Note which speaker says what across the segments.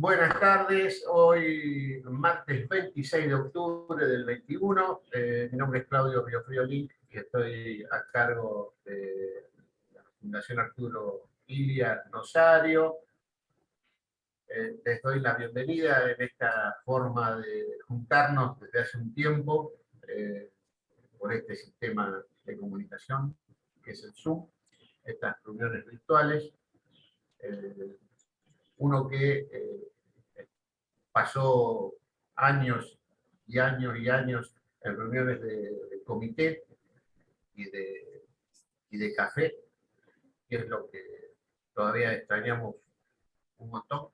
Speaker 1: Buenas tardes, hoy martes 26 de octubre del 21. Mi nombre es Claudio Biofrioli y estoy a cargo de la Fundación Arturo Illia Rosario. Les doy la bienvenida en esta forma de juntarnos desde hace un tiempo por este sistema de comunicación que es el Zoom, estas reuniones virtuales. Uno que pasó años y años y años en reuniones de comité y de café, que es lo que todavía extrañamos un montón.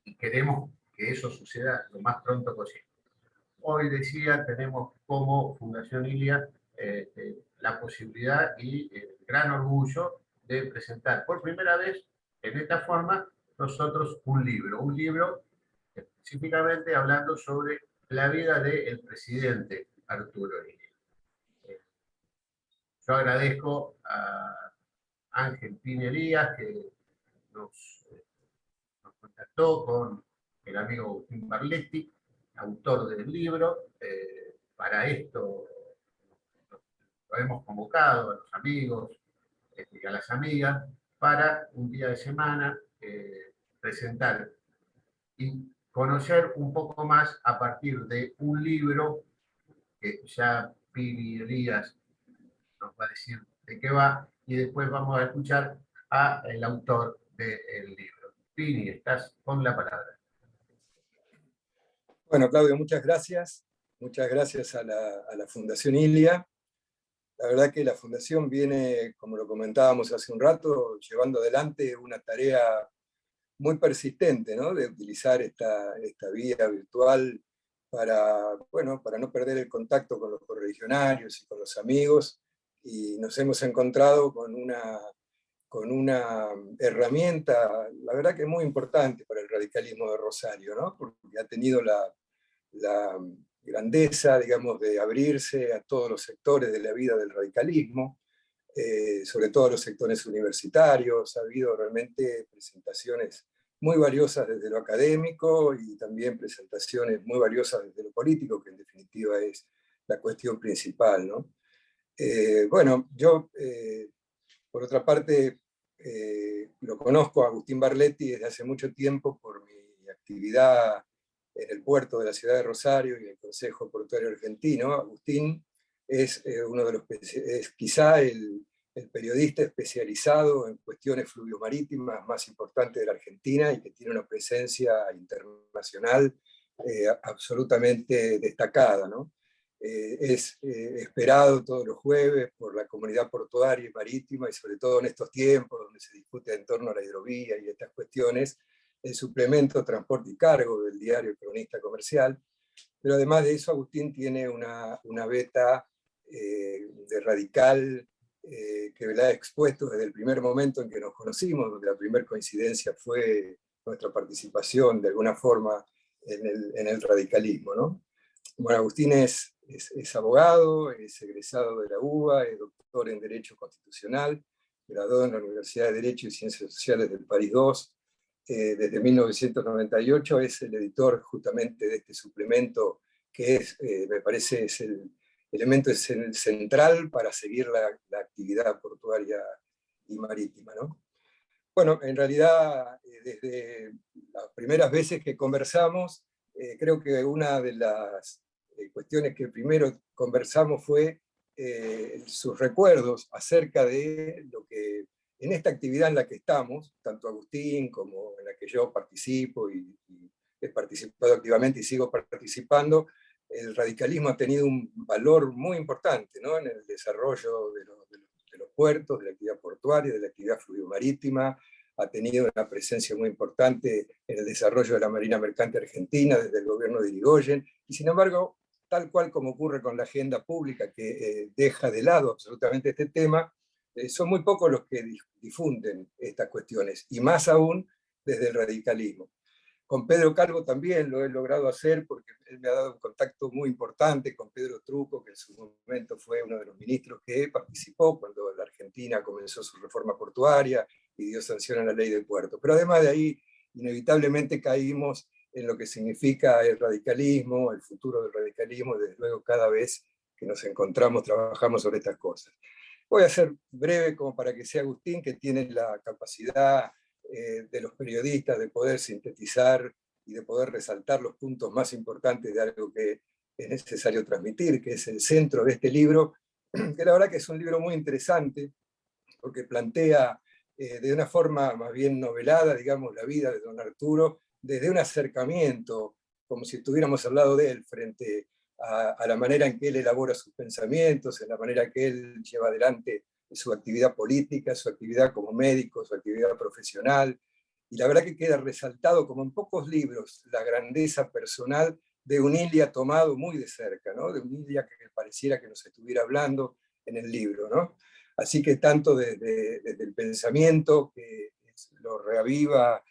Speaker 1: Y queremos que eso suceda lo más pronto posible. Hoy decía, tenemos como Fundación Illia la posibilidad y el gran orgullo de presentar por primera vez en esta forma nosotros un libro específicamente hablando sobre la vida del presidente Arturo Illia. Yo agradezco a Ángel Piñerías que nos, nos contactó con el amigo Agustín Barletti, autor del libro. Para esto lo hemos convocado a los amigos y a las amigas para un día de semana presentar y conocer un poco más a partir de un libro que ya Pini Elías nos va a decir de qué va y después vamos a escuchar al autor del libro. Pini, estás con la palabra.
Speaker 2: Bueno, Claudio, muchas gracias. Muchas gracias a la Fundación Illia. La verdad que la Fundación viene, como lo comentábamos hace un rato, llevando adelante una tarea muy persistente, ¿no? De utilizar esta vía virtual para no perder el contacto con los correligionarios y con los amigos. Y nos hemos encontrado con una herramienta, la verdad que muy importante para el radicalismo de Rosario, ¿no? Porque ha tenido la grandeza, digamos, de abrirse a todos los sectores de la vida del radicalismo, sobre todo a los sectores universitarios. Ha habido realmente presentaciones muy valiosas desde lo académico y también presentaciones muy valiosas desde lo político, que en definitiva es la cuestión principal, ¿no? Bueno, yo, por otra parte, lo conozco a Agustín Barletti desde hace mucho tiempo por mi actividad en el puerto de la ciudad de Rosario y en el Consejo Portuario Argentino. Agustín es es quizá el periodista especializado en cuestiones fluviomarítimas más importante de la Argentina y que tiene una presencia internacional absolutamente destacada, ¿no? Es esperado todos los jueves por la comunidad portuaria y marítima, y sobre todo en estos tiempos donde se discute en torno a la hidrovía y estas cuestiones, el suplemento Transporte y Cargo del diario Cronista Comercial. Pero además de eso, Agustín tiene una beta de radical que la ha expuesto desde el primer momento en que nos conocimos, donde la primera coincidencia fue nuestra participación de alguna forma en el radicalismo, ¿no? Bueno, Agustín es abogado, es egresado de la UBA, es doctor en Derecho Constitucional, graduado en la Universidad de Derecho y Ciencias Sociales del París II. Desde 1998 es el editor justamente de este suplemento que me parece, es el elemento central para seguir la actividad portuaria y marítima, ¿no? Bueno, en realidad, desde las primeras veces que conversamos, creo que una de las cuestiones que primero conversamos fue sus recuerdos acerca de lo que en esta actividad en la que estamos, tanto Agustín como en la que yo participo y he participado activamente y sigo participando, el radicalismo ha tenido un valor muy importante, ¿no? En el desarrollo de los puertos, de la actividad portuaria, de la actividad fluviomarítima. Ha tenido una presencia muy importante en el desarrollo de la Marina Mercante Argentina desde el gobierno de Irigoyen, y sin embargo, tal cual como ocurre con la agenda pública que deja de lado absolutamente este tema, son muy pocos los que difunden estas cuestiones, y más aún desde el radicalismo. Con Pedro Calvo también lo he logrado hacer porque él me ha dado un contacto muy importante con Pedro Truco, que en su momento fue uno de los ministros que participó cuando la Argentina comenzó su reforma portuaria, y dio sanción a la ley de puertos. Pero además de ahí, inevitablemente caímos en lo que significa el radicalismo, el futuro del radicalismo, y desde luego cada vez que nos encontramos trabajamos sobre estas cosas. Voy a ser breve como para que sea Agustín, que tiene la capacidad de los periodistas de poder sintetizar y de poder resaltar los puntos más importantes de algo que es necesario transmitir, que es el centro de este libro, que la verdad que es un libro muy interesante, porque plantea de una forma más bien novelada, digamos, la vida de don Arturo, desde un acercamiento, como si estuviéramos al lado de él, frente a la manera en que él elabora sus pensamientos, en la manera que él lleva adelante su actividad política, su actividad como médico, su actividad profesional, y la verdad que queda resaltado, como en pocos libros, la grandeza personal de un Ilia tomado muy de cerca, ¿no? De un Ilia que pareciera que nos estuviera hablando en el libro, ¿no? Así que tanto desde el pensamiento, que lo reaviva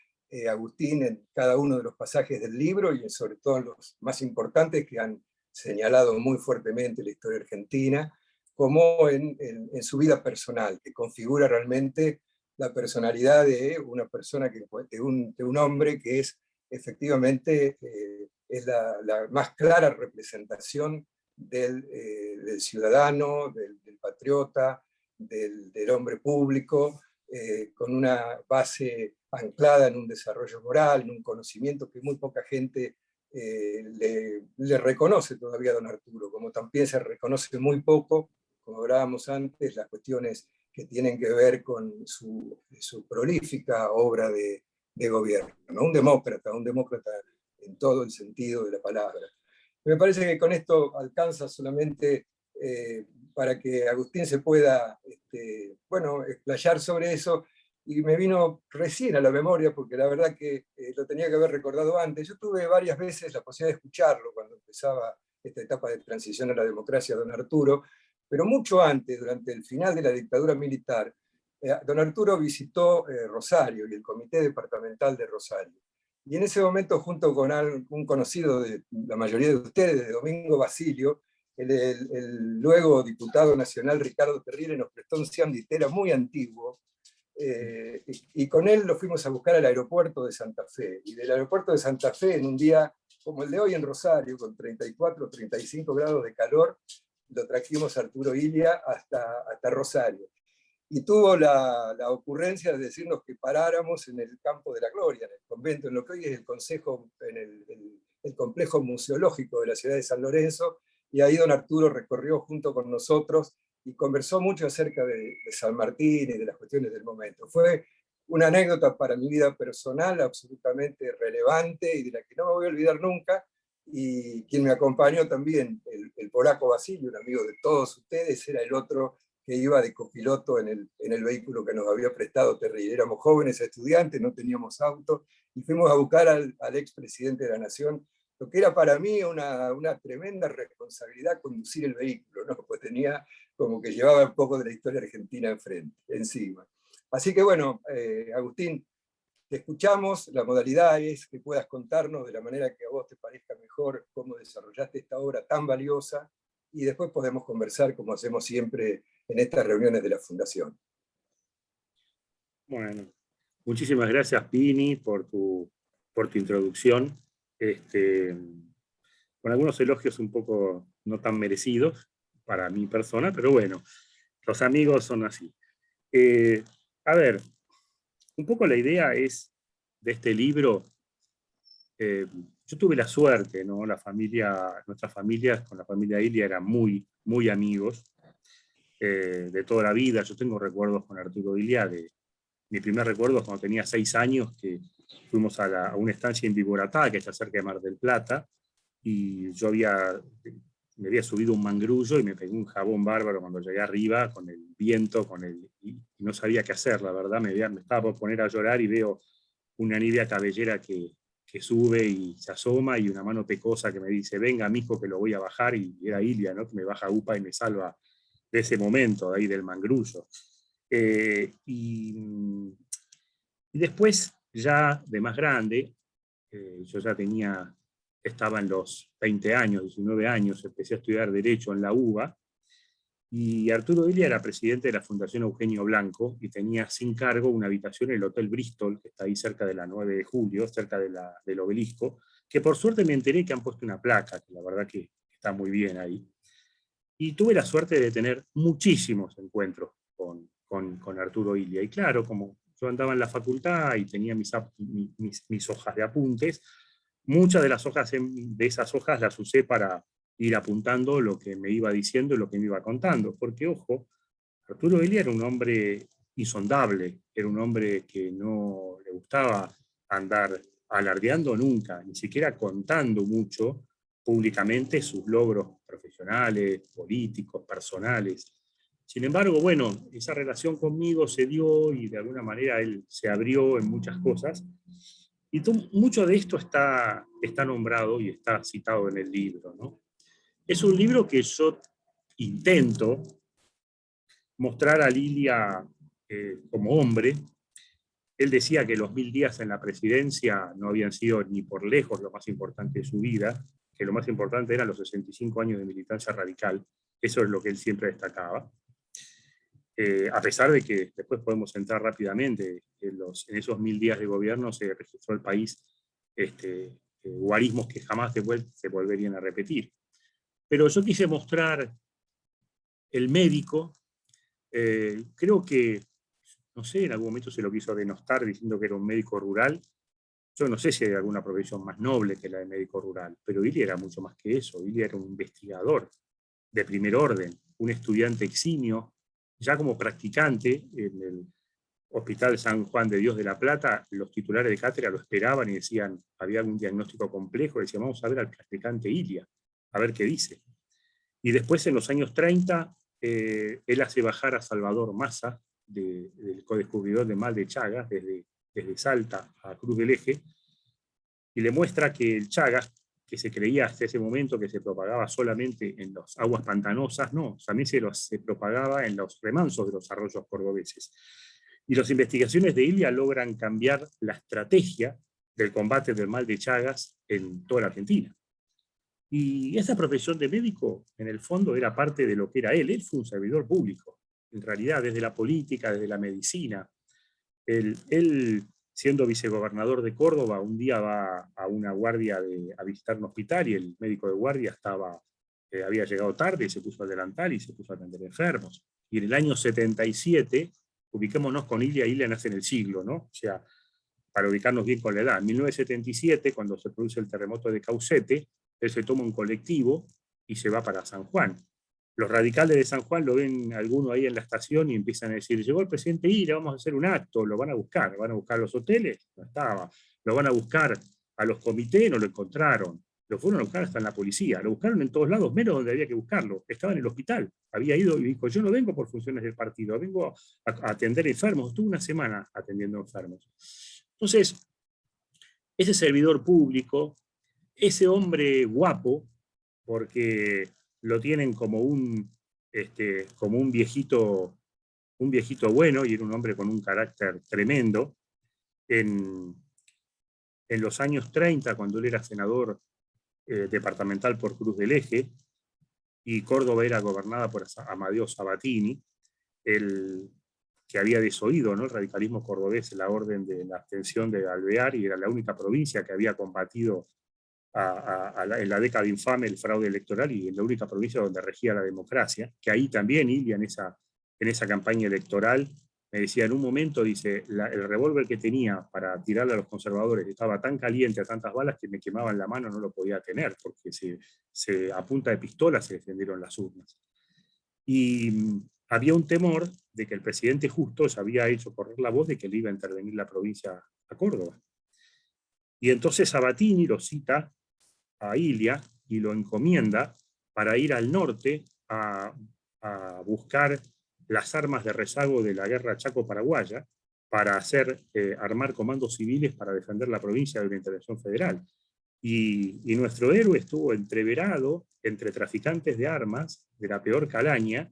Speaker 2: Agustín en cada uno de los pasajes del libro, y sobre todo en los más importantes que han señalado muy fuertemente la historia argentina, como en su vida personal, que configura realmente la personalidad de una persona, de un hombre que es efectivamente es la más clara representación del ciudadano, del patriota, del hombre público, con una base anclada en un desarrollo moral, en un conocimiento que muy poca gente le reconoce todavía a don Arturo, como también se reconoce muy poco, como hablábamos antes, las cuestiones que tienen que ver con su prolífica obra de gobierno, ¿no? Un demócrata en todo el sentido de la palabra. Me parece que con esto alcanza solamente para que Agustín se pueda bueno, explayar sobre eso, y me vino recién a la memoria, porque la verdad que lo tenía que haber recordado antes. Yo tuve varias veces la posibilidad de escucharlo cuando empezaba esta etapa de transición a la democracia, don Arturo, pero mucho antes, durante el final de la dictadura militar, don Arturo visitó Rosario y el Comité Departamental de Rosario. Y en ese momento, junto con un conocido de la mayoría de ustedes, de Domingo Basilio, el luego diputado nacional Ricardo Terrile nos prestó un Cianditera muy antiguo, y con él lo fuimos a buscar al aeropuerto de Santa Fe. Y del aeropuerto de Santa Fe, en un día como el de hoy en Rosario, con 34 o 35 grados de calor, lo trajimos a Arturo Ilia hasta Rosario. Y tuvo la ocurrencia de decirnos que paráramos en el Campo de la Gloria, en el convento, en lo que hoy es el consejo, en el complejo museológico de la ciudad de San Lorenzo, y ahí don Arturo recorrió junto con nosotros y conversó mucho acerca de San Martín y de las cuestiones del momento. Fue una anécdota para mi vida personal absolutamente relevante y de la que no me voy a olvidar nunca, y quien me acompañó también, el polaco Basilio, un amigo de todos ustedes, era el otro que iba de copiloto en el vehículo que nos había prestado Terry. Éramos jóvenes estudiantes, no teníamos auto, y fuimos a buscar al expresidente de la Nación, lo que era para mí una tremenda responsabilidad conducir el vehículo, ¿no? Pues tenía como que llevaba un poco de la historia argentina encima. Así que bueno, Agustín, te escuchamos, la modalidad es que puedas contarnos de la manera que a vos te parezca mejor cómo desarrollaste esta obra tan valiosa, y después podemos conversar como hacemos siempre en estas reuniones de la Fundación.
Speaker 3: Bueno, muchísimas gracias, Pini, por tu introducción, con algunos elogios un poco no tan merecidos para mi persona, pero bueno, los amigos son así. A ver, un poco la idea es de este libro. Yo tuve la suerte, ¿no? Nuestras familias, con la familia Ilia, eran muy, muy amigos de toda la vida. Yo tengo recuerdos con Arturo Ilia. Mi primer recuerdo es cuando tenía 6 años, que fuimos a una estancia en Viboratá, que está cerca de Mar del Plata, y yo me había subido un mangrullo y me pegué un jabón bárbaro cuando llegué arriba, con el viento, y no sabía qué hacer, la verdad. Me estaba por poner a llorar y veo una nívea cabellera que sube y se asoma, y una mano pecosa que me dice: venga, mijo, que lo voy a bajar, y era Ilia, ¿no? Que me baja upa y me salva de ese momento, de ahí del mangrullo. Y después, ya de más grande, yo ya estaba en los 20 años, 19 años, empecé a estudiar Derecho en la UBA, Y Arturo Illia era presidente de la Fundación Eugenio Blanco y tenía sin cargo una habitación en el Hotel Bristol, que está ahí cerca de la 9 de julio, cerca del obelisco, que por suerte me enteré que han puesto una placa, que la verdad que está muy bien ahí. Y tuve la suerte de tener muchísimos encuentros con Arturo Illia. Y claro, como yo andaba en la facultad y tenía mis hojas de apuntes, muchas de las hojas de esas hojas las usé para ir apuntando lo que me iba diciendo y lo que me iba contando. Porque, ojo, Arturo Illia era un hombre insondable, era un hombre que no le gustaba andar alardeando nunca, ni siquiera contando mucho públicamente sus logros profesionales, políticos, personales. Sin embargo, bueno, esa relación conmigo se dio y de alguna manera él se abrió en muchas cosas. Y mucho de esto está nombrado y está citado en el libro, ¿no? Es un libro que yo intento mostrar a Illia como hombre. Él decía que los 1000 días en la presidencia no habían sido ni por lejos lo más importante de su vida, que lo más importante eran los 65 años de militancia radical. Eso es lo que él siempre destacaba. A pesar de que después podemos entrar rápidamente, en esos 1000 días de gobierno se registró el país guarismos que jamás se volverían a repetir. Pero yo quise mostrar el médico, creo que, no sé, en algún momento se lo quiso denostar diciendo que era un médico rural. Yo no sé si hay alguna profesión más noble que la de médico rural, pero Illia era mucho más que eso. Illia era un investigador de primer orden, un estudiante eximio, ya como practicante en el Hospital San Juan de Dios de la Plata. Los titulares de cátedra lo esperaban y decían, había algún diagnóstico complejo, decían, vamos a ver al practicante Illia, a ver qué dice. Y después, en los años 30, él hace bajar a Salvador Massa, del codescubridor de mal de Chagas, desde Salta a Cruz del Eje, y le muestra que el Chagas, que se creía hasta ese momento que se propagaba solamente en las aguas pantanosas, no, también se propagaba en los remansos de los arroyos cordobeses. Y las investigaciones de Illia logran cambiar la estrategia del combate del mal de Chagas en toda la Argentina. Y esa profesión de médico, en el fondo, era parte de lo que era él. Él fue un servidor público, en realidad, desde la política, desde la medicina. Él, siendo vicegobernador de Córdoba, un día va a una guardia a visitar un hospital y el médico de guardia había llegado tarde y se puso al delantal y se puso a atender enfermos. Y en el año 77, ubiquémonos con Illia nace en el siglo, ¿no? O sea, para ubicarnos bien con la edad. En 1977, cuando se produce el terremoto de Caucete, él se toma un colectivo y se va para San Juan. Los radicales de San Juan lo ven alguno ahí en la estación y empiezan a decir, llegó el presidente Illia, vamos a hacer un acto, lo van a buscar los hoteles, no estaba, lo van a buscar a los comités, no lo encontraron, lo fueron a buscar hasta en la policía, lo buscaron en todos lados, menos donde había que buscarlo, estaba en el hospital, había ido y dijo, yo no vengo por funciones del partido, vengo a atender enfermos, estuve una semana atendiendo enfermos. Entonces, ese servidor público, ese hombre guapo, porque lo tienen como un viejito bueno, y era un hombre con un carácter tremendo. En los años 30, cuando él era senador departamental por Cruz del Eje, y Córdoba era gobernada por Amadeo Sabatini, que había desoído, ¿no?, el radicalismo cordobés, la orden de la abstención de Alvear, y era la única provincia que había combatido en la década infame el fraude electoral, y en la única provincia donde regía la democracia, que ahí también Illia en esa campaña electoral me decía, en un momento, dice, el revólver que tenía para tirarle a los conservadores estaba tan caliente a tantas balas que me quemaban la mano, no lo podía tener, porque a punta de pistola se defendieron las urnas. Y había un temor de que el presidente Justo ya había hecho correr la voz de que le iba a intervenir la provincia a Córdoba. Y entonces Sabatini lo cita a Illia y lo encomienda para ir al norte a buscar las armas de rezago de la guerra chaco-paraguaya, para armar comandos civiles para defender la provincia de una intervención federal. Y nuestro héroe estuvo entreverado entre traficantes de armas de la peor calaña,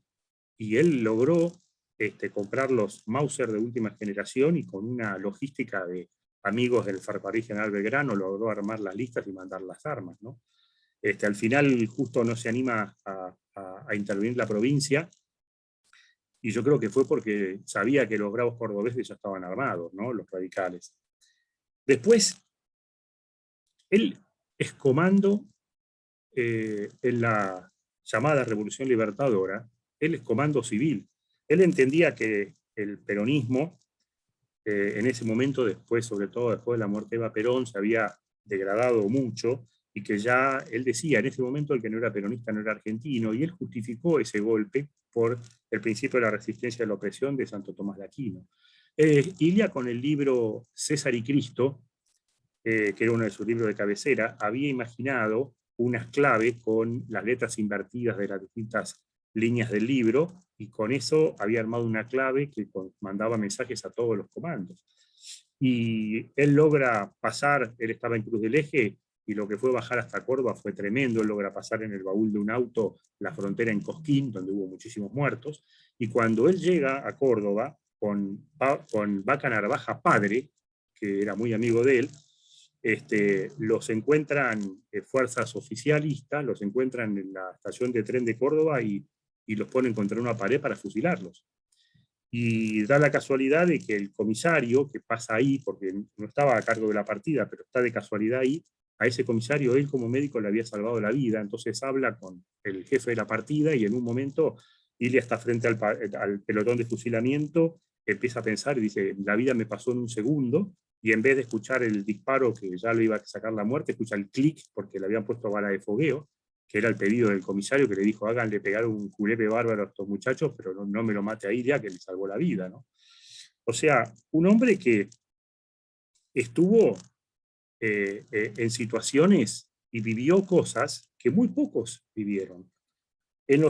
Speaker 3: y él logró comprar los Mauser de última generación, y con una logística de amigos del Ferrocarril General Belgrano logró armar las listas y mandar las armas, ¿no? Al final Justo no se anima a intervenir la provincia, Y yo creo que fue porque sabía que los bravos cordobeses ya estaban armados, ¿no? Los radicales. Después, él es comando en la llamada Revolución Libertadora, él es comando civil. Él entendía que el peronismo, en ese momento, después, sobre todo después de la muerte de Eva Perón, se había degradado mucho, y que ya, él decía, en ese momento el que no era peronista no era argentino, y él justificó ese golpe por el principio de la resistencia a la opresión de Santo Tomás de Aquino. Ilia, con el libro César y Cristo, que era uno de sus libros de cabecera, había imaginado unas claves con las letras invertidas de las distintas líneas del libro, y con eso había armado una clave que mandaba mensajes a todos los comandos. Y él logra pasar, él estaba en Cruz del Eje, y lo que fue bajar hasta Córdoba fue tremendo. Él logra pasar en el baúl de un auto la frontera en Cosquín, donde hubo muchísimos muertos, y cuando él llega a Córdoba con Vaca Narvaja padre, que era muy amigo de él, los encuentran fuerzas oficialistas, los encuentran en la estación de tren de Córdoba y los ponen contra una pared para fusilarlos. Y da la casualidad de que el comisario que pasa ahí, porque no estaba a cargo de la partida, pero está de casualidad ahí, a ese comisario él como médico le había salvado la vida. Entonces habla con el jefe de la partida, y en un momento Ilia está frente al pelotón de fusilamiento, empieza a pensar y dice, la vida me pasó en un segundo, y en vez de escuchar el disparo que ya le iba a sacar la muerte, escucha el clic, porque le habían puesto bala de fogueo, que era el pedido del comisario, que le dijo, háganle pegar un julepe bárbaro a estos muchachos, pero no me lo mate a Ilia, que le salvó la vida, ¿no? O sea, un hombre que estuvo en situaciones y vivió cosas que muy pocos vivieron. En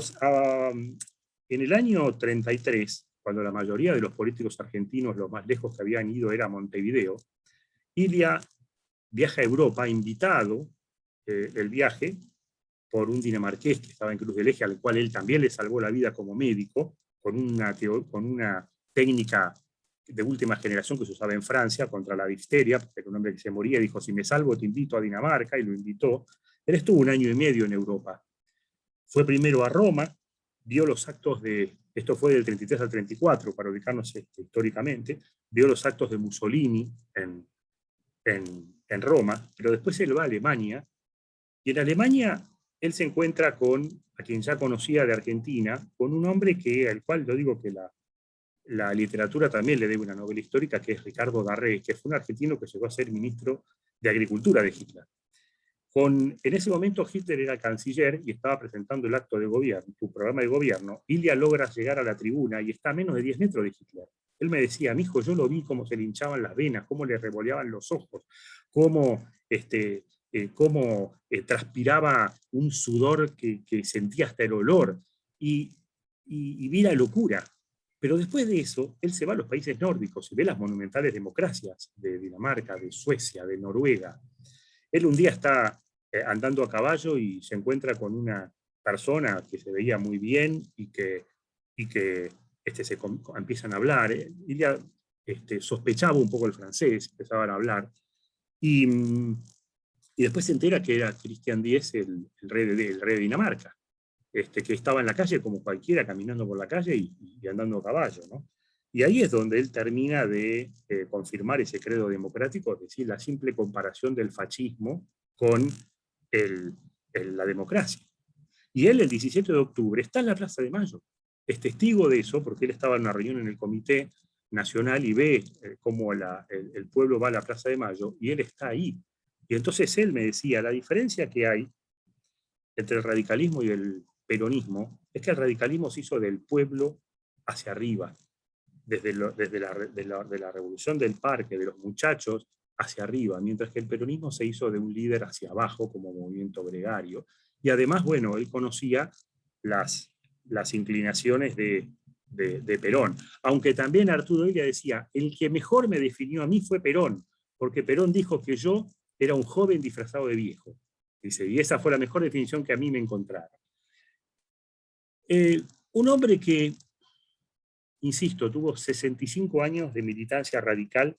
Speaker 3: el año 33, cuando la mayoría de los políticos argentinos, lo más lejos que habían ido era Montevideo, Ilia viaja a Europa, invitado el viaje por un dinamarqués que estaba en Cruz del Eje, al cual él también le salvó la vida como médico, con una técnica de última generación que se usaba en Francia contra la difteria, porque era un hombre que se moría, y dijo, si me salvo te invito a Dinamarca, y lo invitó. Él estuvo 1 año y medio en Europa. Fue primero a Roma, vio los actos esto fue del 33 al 34, para ubicarnos históricamente, vio los actos de Mussolini en Roma, pero después él va a Alemania, y en Alemania él se encuentra con, a quien ya conocía de Argentina, con un hombre al cual yo digo que la literatura también le debe una novela histórica, que es Ricardo Darré, que fue un argentino que llegó a ser ministro de Agricultura de Hitler. En ese momento Hitler era canciller y estaba presentando el acto de gobierno, su programa de gobierno. Ilia logra llegar a la tribuna y está a menos de 10 metros de Hitler. Él me decía, mi hijo, yo lo vi cómo se le hinchaban las venas, cómo le revoleaban los ojos, cómo transpiraba un sudor que sentía hasta el olor, y vi la locura. Pero después de eso, él se va a los países nórdicos y ve las monumentales democracias de Dinamarca, de Suecia, de Noruega. Él un día está andando a caballo y se encuentra con una persona que se veía muy bien y que empiezan a hablar. Ilia sospechaba un poco el francés, empezaban a hablar. Y después se entera que era Christian X, el rey de Dinamarca, que estaba en la calle como cualquiera, caminando por la calle y andando a caballo, ¿no? Y ahí es donde él termina de confirmar ese credo democrático, es decir, la simple comparación del fascismo con la democracia. Y él, el 17 de octubre, está en la Plaza de Mayo. Es testigo de eso, porque él estaba en una reunión en el Comité Nacional y ve cómo el pueblo va a la Plaza de Mayo, y él está ahí. Y entonces él me decía, la diferencia que hay entre el radicalismo y el peronismo es que el radicalismo se hizo del pueblo hacia arriba, desde la revolución del parque, de los muchachos, hacia arriba, mientras que el peronismo se hizo de un líder hacia abajo como movimiento gregario. Y además, bueno, él conocía las inclinaciones de Perón, aunque también Arturo Illia decía, el que mejor me definió a mí fue Perón, porque Perón dijo que yo era un joven disfrazado de viejo. Dice, y esa fue la mejor definición que a mí me encontraron. Un hombre que, insisto, tuvo 65 años de militancia radical,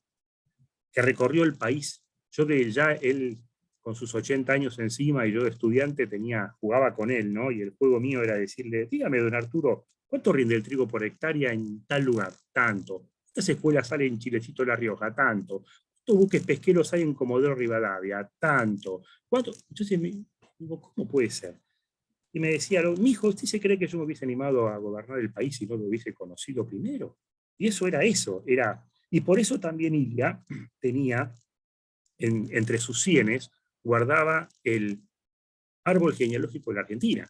Speaker 3: que recorrió el país. Yo que ya él, con sus 80 años encima, y yo de estudiante jugaba con él, ¿no? Y el juego mío era decirle, dígame, don Arturo, ¿Cuánto rinde el trigo por hectárea en tal lugar? Tanto. ¿Cuántas escuelas salen en Chilecito La Rioja? Tanto. ¿Cuántos buques pesqueros hay en Comodoro Rivadavia? Tanto. ¿Cuánto? Entonces me digo, ¿cómo puede ser? Y me decía, mi hijo, ¿usted se cree que yo me hubiese animado a gobernar el país si no lo hubiese conocido primero? Y eso, era. Y por eso también Ilia tenía, entre sus sienes, guardaba el árbol genealógico de la Argentina.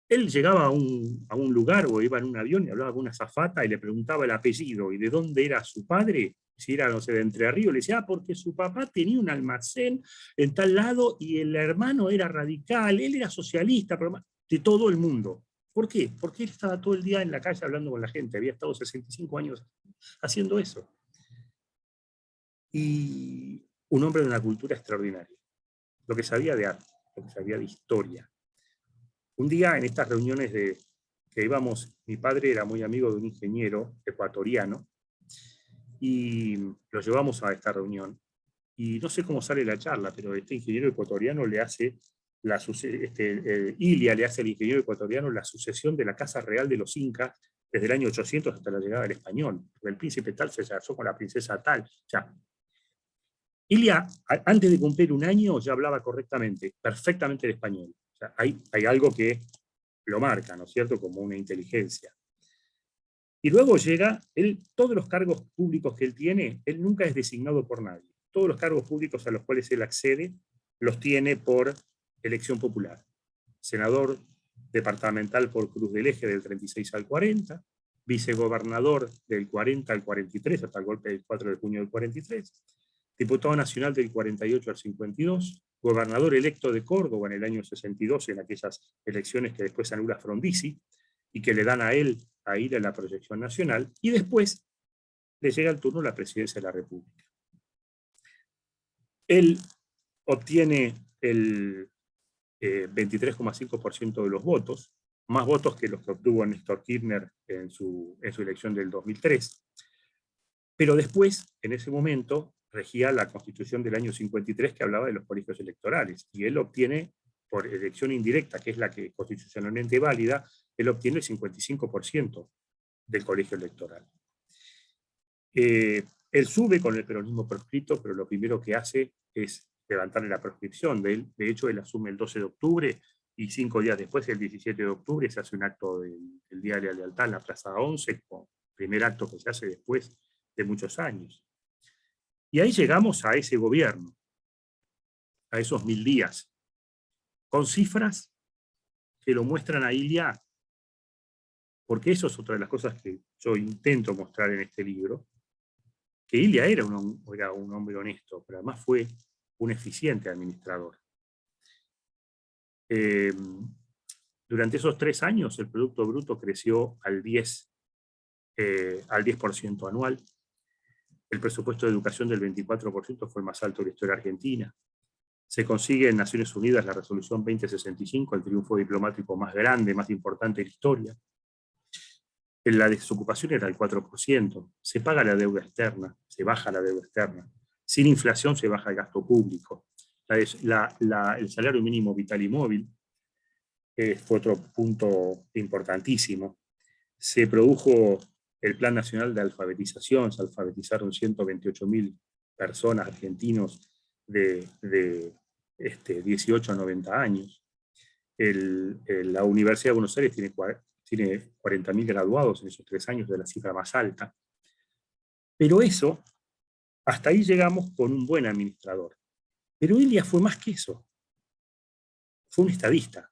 Speaker 3: Él llegaba a un lugar o iba en un avión y hablaba con una azafata y le preguntaba el apellido y de dónde era su padre, si era, no sé, de Entre Ríos, le decía, porque su papá tenía un almacén en tal lado y el hermano era radical, él era socialista, pero de todo el mundo. ¿Por qué? Porque él estaba todo el día en la calle hablando con la gente, había estado 65 años haciendo eso. Y un hombre de una cultura extraordinaria, lo que sabía de arte, lo que sabía de historia. Un día en estas reuniones que íbamos, mi padre era muy amigo de un ingeniero ecuatoriano, y lo llevamos a esta reunión. Y no sé cómo sale la charla, pero este ingeniero ecuatoriano le hace, Ilia le hace al ingeniero ecuatoriano la sucesión de la Casa Real de los Incas desde el año 800 hasta la llegada del español. El príncipe tal se casó con la princesa tal. O sea, Ilia, antes de cumplir un año, ya hablaba correctamente, perfectamente el español. O sea, hay algo que lo marca, ¿no es cierto?, como una inteligencia. Y luego llega, todos los cargos públicos que él tiene, él nunca es designado por nadie. Todos los cargos públicos a los cuales él accede, los tiene por elección popular. Senador departamental por Cruz del Eje del 36 al 40, vicegobernador del 40 al 43, hasta el golpe del 4 de junio del 43, diputado nacional del 48 al 52, gobernador electo de Córdoba en el año 62, en aquellas elecciones que después anula Frondizi, y que le dan a él a ir a la proyección nacional, y después le llega el turno a la presidencia de la República. Él obtiene el 23,5% de los votos, más votos que los que obtuvo Néstor Kirchner en su elección del 2003, pero después, en ese momento, regía la Constitución del año 53 que hablaba de los colegios electorales, y él obtiene, por elección indirecta, que es la que constitucionalmente válida, él obtiene el 55% del colegio electoral. Él sube con el peronismo proscrito, pero lo primero que hace es levantarle la proscripción. De hecho, él asume el 12 de octubre, y 5 días después, el 17 de octubre, se hace un acto del Día de la Lealtad en la Plaza 11, como primer acto que se hace después de muchos años. Y ahí llegamos a ese gobierno, a esos 1000 días, con cifras que lo muestran a Ilia, porque eso es otra de las cosas que yo intento mostrar en este libro, que Ilia era un hombre honesto, pero además fue un eficiente administrador. Durante esos 3 años el Producto Bruto creció al 10% anual. El presupuesto de educación del 24% fue el más alto de la historia argentina. Se consigue en Naciones Unidas la resolución 2065, el triunfo diplomático más grande, más importante de la historia. La desocupación era del 4%. Se paga la deuda externa, se baja la deuda externa. Sin inflación se baja el gasto público. El salario mínimo vital y móvil fue otro punto importantísimo. Se produjo el Plan Nacional de Alfabetización, se alfabetizaron 128.000 personas argentinos de 18 a 90 años. La Universidad de Buenos Aires tiene 40.000 graduados en esos 3 años, de la cifra más alta. Pero eso, hasta ahí llegamos con un buen administrador. Pero Ilia fue más que eso. Fue un estadista.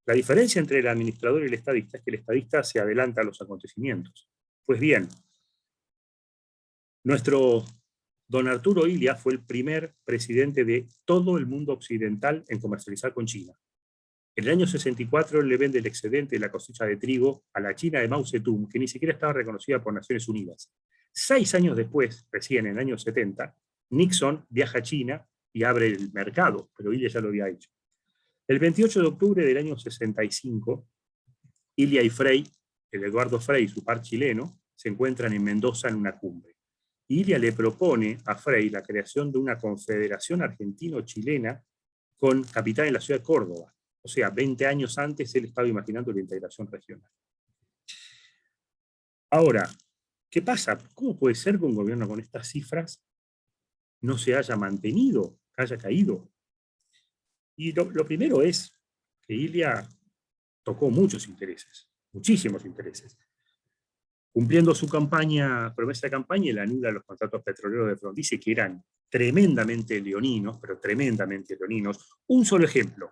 Speaker 3: La diferencia entre el administrador y el estadista es que el estadista se adelanta a los acontecimientos. Pues bien, nuestro don Arturo Ilia fue el primer presidente de todo el mundo occidental en comercializar con China. En el año 64 él le vende el excedente de la cosecha de trigo a la China de Mao Zedong, que ni siquiera estaba reconocida por Naciones Unidas. 6 años después, recién en el año 70, Nixon viaja a China y abre el mercado, pero Ilia ya lo había hecho. El 28 de octubre del año 65, Ilia y Frei, el Eduardo Frei, su par chileno, se encuentran en Mendoza en una cumbre. Ilia le propone a Frei la creación de una confederación argentino-chilena con capital en la ciudad de Córdoba. O sea, 20 años antes él estaba imaginando la integración regional. Ahora, ¿qué pasa? ¿Cómo puede ser que un gobierno con estas cifras no se haya mantenido, haya caído? Y lo primero es que Ilia tocó muchos intereses, muchísimos intereses. Cumpliendo su campaña, promesa de campaña, él anula los contratos petroleros de Frondizi, que eran tremendamente leoninos, pero tremendamente leoninos. Un solo ejemplo.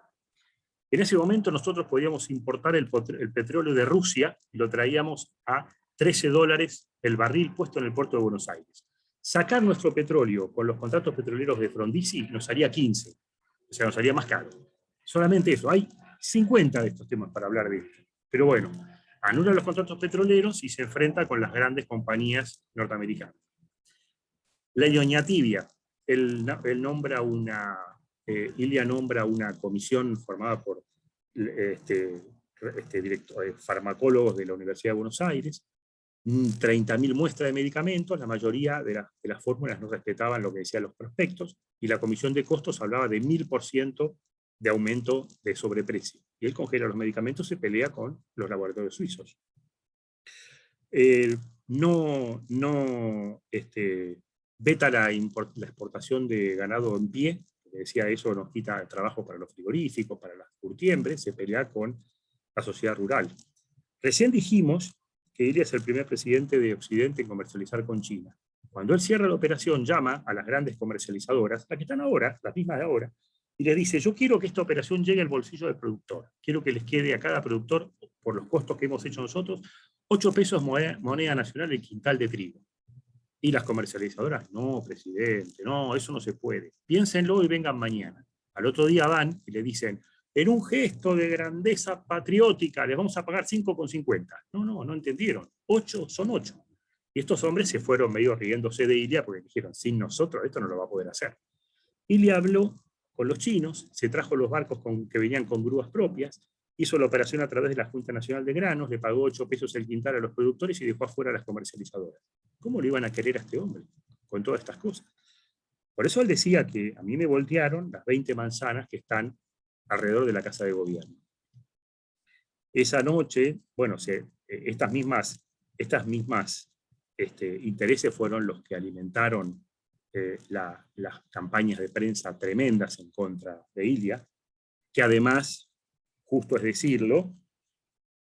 Speaker 3: En ese momento nosotros podíamos importar el petróleo de Rusia y lo traíamos a $13 el barril puesto en el puerto de Buenos Aires. Sacar nuestro petróleo con los contratos petroleros de Frondizi nos haría 15, o sea, nos haría más caro. Solamente eso, hay 50 de estos temas para hablar de esto. Pero bueno, anula los contratos petroleros y se enfrenta con las grandes compañías norteamericanas. La Ionia Tibia, Ilia nombra una comisión formada por farmacólogos de la Universidad de Buenos Aires, 30.000 muestras de medicamentos, la mayoría de las fórmulas no respetaban lo que decían los prospectos, y la comisión de costos hablaba de 1000% de aumento de sobreprecio. Y él congela los medicamentos, se pelea con los laboratorios suizos. Veta la exportación de ganado en pie, que decía eso nos quita el trabajo para los frigoríficos, para las curtiembres, se pelea con la sociedad rural. Recién dijimos que Ilia es el primer presidente de Occidente en comercializar con China. Cuando él cierra la operación, llama a las grandes comercializadoras, las que están ahora, las mismas de ahora, y le dice, yo quiero que esta operación llegue al bolsillo del productor. Quiero que les quede a cada productor, por los costos que hemos hecho nosotros, 8 pesos moneda nacional el quintal de trigo. Y las comercializadoras, no, presidente, no, eso no se puede. Piénsenlo y vengan mañana. Al otro día van y le dicen, en un gesto de grandeza patriótica, les vamos a pagar 5,50. No entendieron. 8 son 8. Y estos hombres se fueron medio riéndose de Ilia porque dijeron, sin nosotros esto no lo va a poder hacer. Ilia habló con los chinos, se trajo los barcos que venían con grúas propias, hizo la operación a través de la Junta Nacional de Granos, le pagó 8 pesos el quintal a los productores y dejó afuera a las comercializadoras. ¿Cómo le iban a querer a este hombre con todas estas cosas? Por eso él decía que a mí me voltearon las 20 manzanas que están alrededor de la Casa de Gobierno. Esa noche, bueno, estas mismas intereses fueron los que alimentaron las campañas de prensa tremendas en contra de Ilia, que además, justo es decirlo,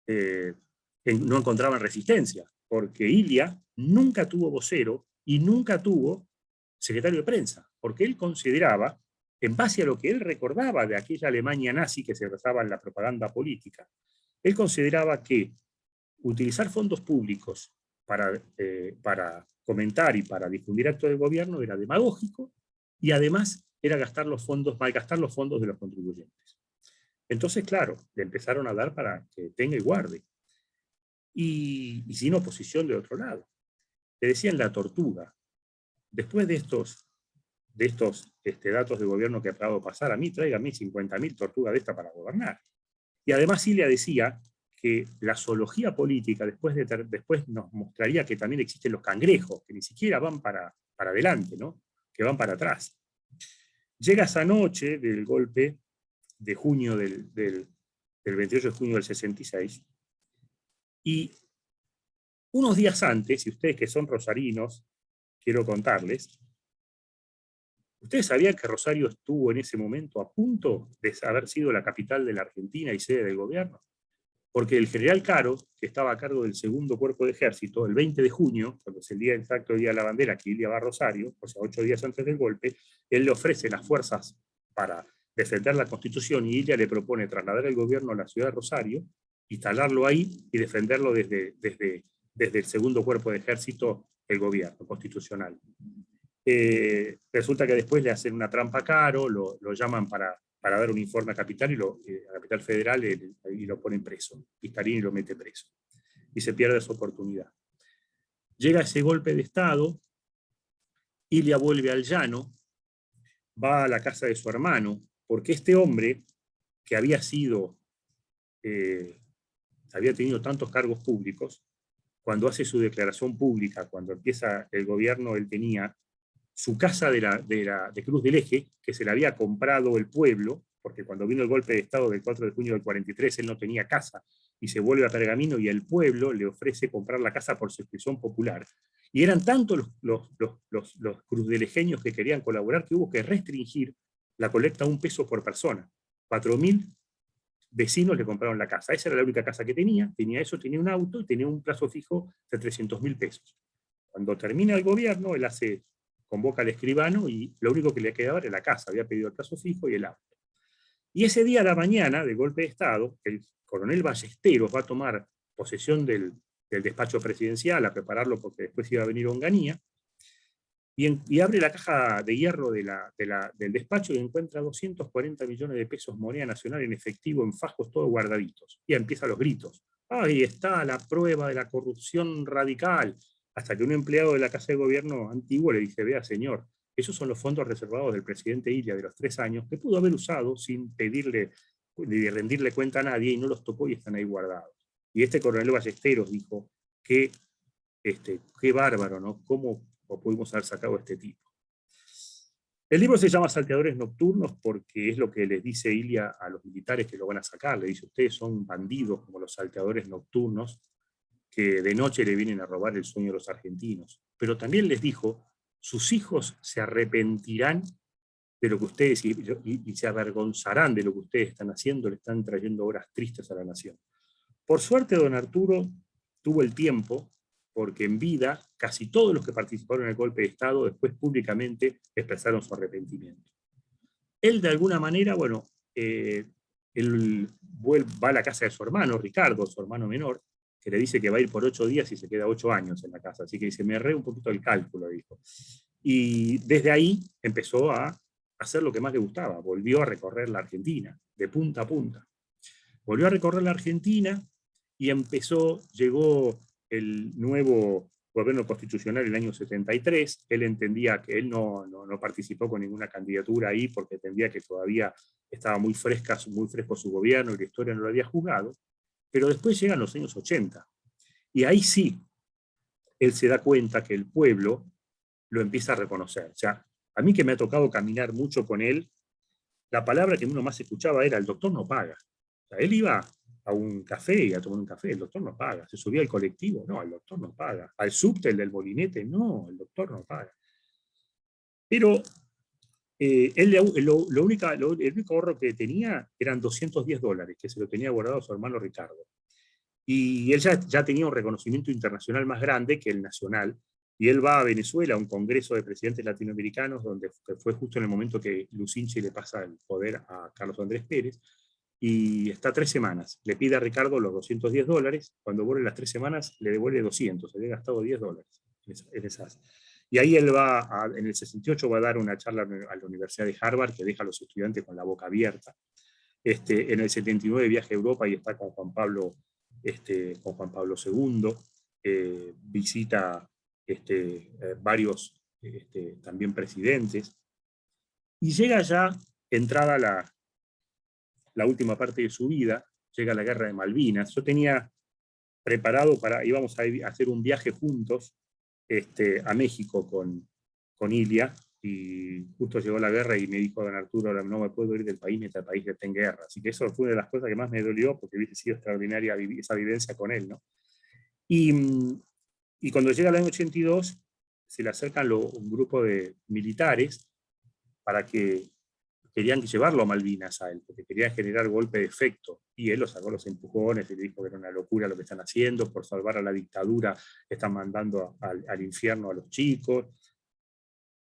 Speaker 3: no encontraban resistencia, porque Ilia nunca tuvo vocero y nunca tuvo secretario de prensa, porque él consideraba, en base a lo que él recordaba de aquella Alemania nazi que se basaba en la propaganda política, él consideraba que utilizar fondos públicos para comentar y para difundir actos de gobierno era demagógico y además era malgastar los fondos de los contribuyentes. Entonces, claro, le empezaron a dar para que tenga y guarde. Y sin oposición de otro lado. Le decían la tortuga. Después de estos datos de gobierno que acabo de pasar, a mí tráigame 50.000 tortugas de esta para gobernar. Y además Ilia decía que la zoología política después nos mostraría que también existen los cangrejos, que ni siquiera van para adelante, ¿no? Que van para atrás. Llega esa noche del golpe de junio del 28 de junio del 66, y unos días antes, y ustedes que son rosarinos, quiero contarles, ¿ustedes sabían que Rosario estuvo en ese momento a punto de haber sido la capital de la Argentina y sede del gobierno? Porque el general Caro, que estaba a cargo del segundo cuerpo de ejército, el 20 de junio, cuando es el día exacto del Día de la Bandera, que Ilia va a Rosario, o sea, 8 días antes del golpe, él le ofrece las fuerzas para defender la Constitución y Ilia le propone trasladar el gobierno a la ciudad de Rosario, instalarlo ahí y defenderlo desde el segundo cuerpo de ejército, el gobierno constitucional. Resulta que después le hacen una trampa a Caro, lo llaman para dar un informe a Capital, a Capital Federal, y lo ponen preso. Pistarini lo mete preso. Y se pierde esa oportunidad. Llega ese golpe de Estado, Ilia vuelve al llano, va a la casa de su hermano, porque este hombre, que había tenido tantos cargos públicos, cuando hace su declaración pública, cuando empieza el gobierno, él tenía su casa de Cruz del Eje, que se la había comprado el pueblo, porque cuando vino el golpe de Estado del 4 de junio del 43, él no tenía casa, y se vuelve a Pergamino y el pueblo le ofrece comprar la casa por suscripción popular. Y eran tantos los cruzdelegenios que querían colaborar que hubo que restringir la colecta a $1 por persona. 4.000 vecinos le compraron la casa. Esa era la única casa que tenía eso, tenía un auto y tenía un plazo fijo de 300.000 pesos. Cuando termina el gobierno, él convoca al escribano y lo único que le quedaba era la casa, había pedido el plazo fijo y el auto. Y ese día a la mañana del golpe de Estado, el coronel Ballesteros va a tomar posesión del despacho presidencial, a prepararlo porque después iba a venir Onganía, y abre la caja de hierro del despacho y encuentra 240 millones de pesos moneda nacional en efectivo, en fajos, todos guardaditos. Y empiezan los gritos. Ahí está la prueba de la corrupción radical. Hasta que un empleado de la Casa de Gobierno antiguo le dice, vea señor, esos son los fondos reservados del presidente Ilia de los 3 años, que pudo haber usado sin pedirle ni rendirle cuenta a nadie, y no los tocó y están ahí guardados. Y este coronel Ballesteros dijo que qué bárbaro, ¿no? ¿Cómo pudimos haber sacado a este tipo? El libro se llama Salteadores Nocturnos porque es lo que les dice Ilia a los militares que lo van a sacar. Le dice, ustedes son bandidos como los salteadores nocturnos que de noche le vienen a robar el sueño a los argentinos. Pero también les dijo, sus hijos se arrepentirán de lo que ustedes, y se avergonzarán de lo que ustedes están haciendo, le están trayendo horas tristes a la nación. Por suerte, don Arturo tuvo el tiempo, porque en vida, casi todos los que participaron en el golpe de Estado después públicamente expresaron su arrepentimiento. Él, de alguna manera, bueno, él va a la casa de su hermano, Ricardo, su hermano menor, que le dice que va a ir por 8 días y se queda 8 años en la casa. Así que dice, me erré un poquito el cálculo, dijo. Y desde ahí empezó a hacer lo que más le gustaba, volvió a recorrer la Argentina, de punta a punta. Volvió a recorrer la Argentina y llegó el nuevo gobierno constitucional en el año 73, él entendía que él no participó con ninguna candidatura ahí porque entendía que todavía estaba muy fresco su gobierno y la historia no lo había juzgado, pero después llegan los años 80, y ahí sí, él se da cuenta que el pueblo lo empieza a reconocer. O sea, a mí que me ha tocado caminar mucho con él, la palabra que uno más escuchaba era, el doctor no paga. O sea, él iba a un café y a tomar un café, el doctor no paga. Se subía al colectivo, no, el doctor no paga. Al subte, el del molinete, no, el doctor no paga. Pero el único ahorro que tenía eran $210, que se lo tenía guardado su hermano Ricardo. Y él ya tenía un reconocimiento internacional más grande que el nacional, y él va a Venezuela, a un congreso de presidentes latinoamericanos, donde fue justo en el momento que Lucinchi le pasa el poder a Carlos Andrés Pérez, y está 3 semanas. Le pide a Ricardo los $210, cuando vuelve las 3 semanas le devuelve 200, se había gastado $10 en esas. Y ahí él en el 68 va a dar una charla a la Universidad de Harvard que deja a los estudiantes con la boca abierta. En el 79 viaja a Europa y está con Juan Pablo II, visita varios también presidentes, y llega ya, entrada la última parte de su vida, llega la guerra de Malvinas. Yo tenía preparado íbamos a hacer un viaje juntos a México con Ilia, y justo llegó la guerra y me dijo don Arturo, ahora no me puedo ir del país mientras el país esté en guerra. Así que eso fue una de las cosas que más me dolió, porque hubiese sido extraordinaria esa vivencia con él, ¿no? Y cuando llega el año 82, se le acercan un grupo de militares para que querían llevarlo a Malvinas a él, porque querían generar golpe de efecto, y él lo sacó los empujones y le dijo que era una locura lo que están haciendo, por salvar a la dictadura están mandando al infierno a los chicos.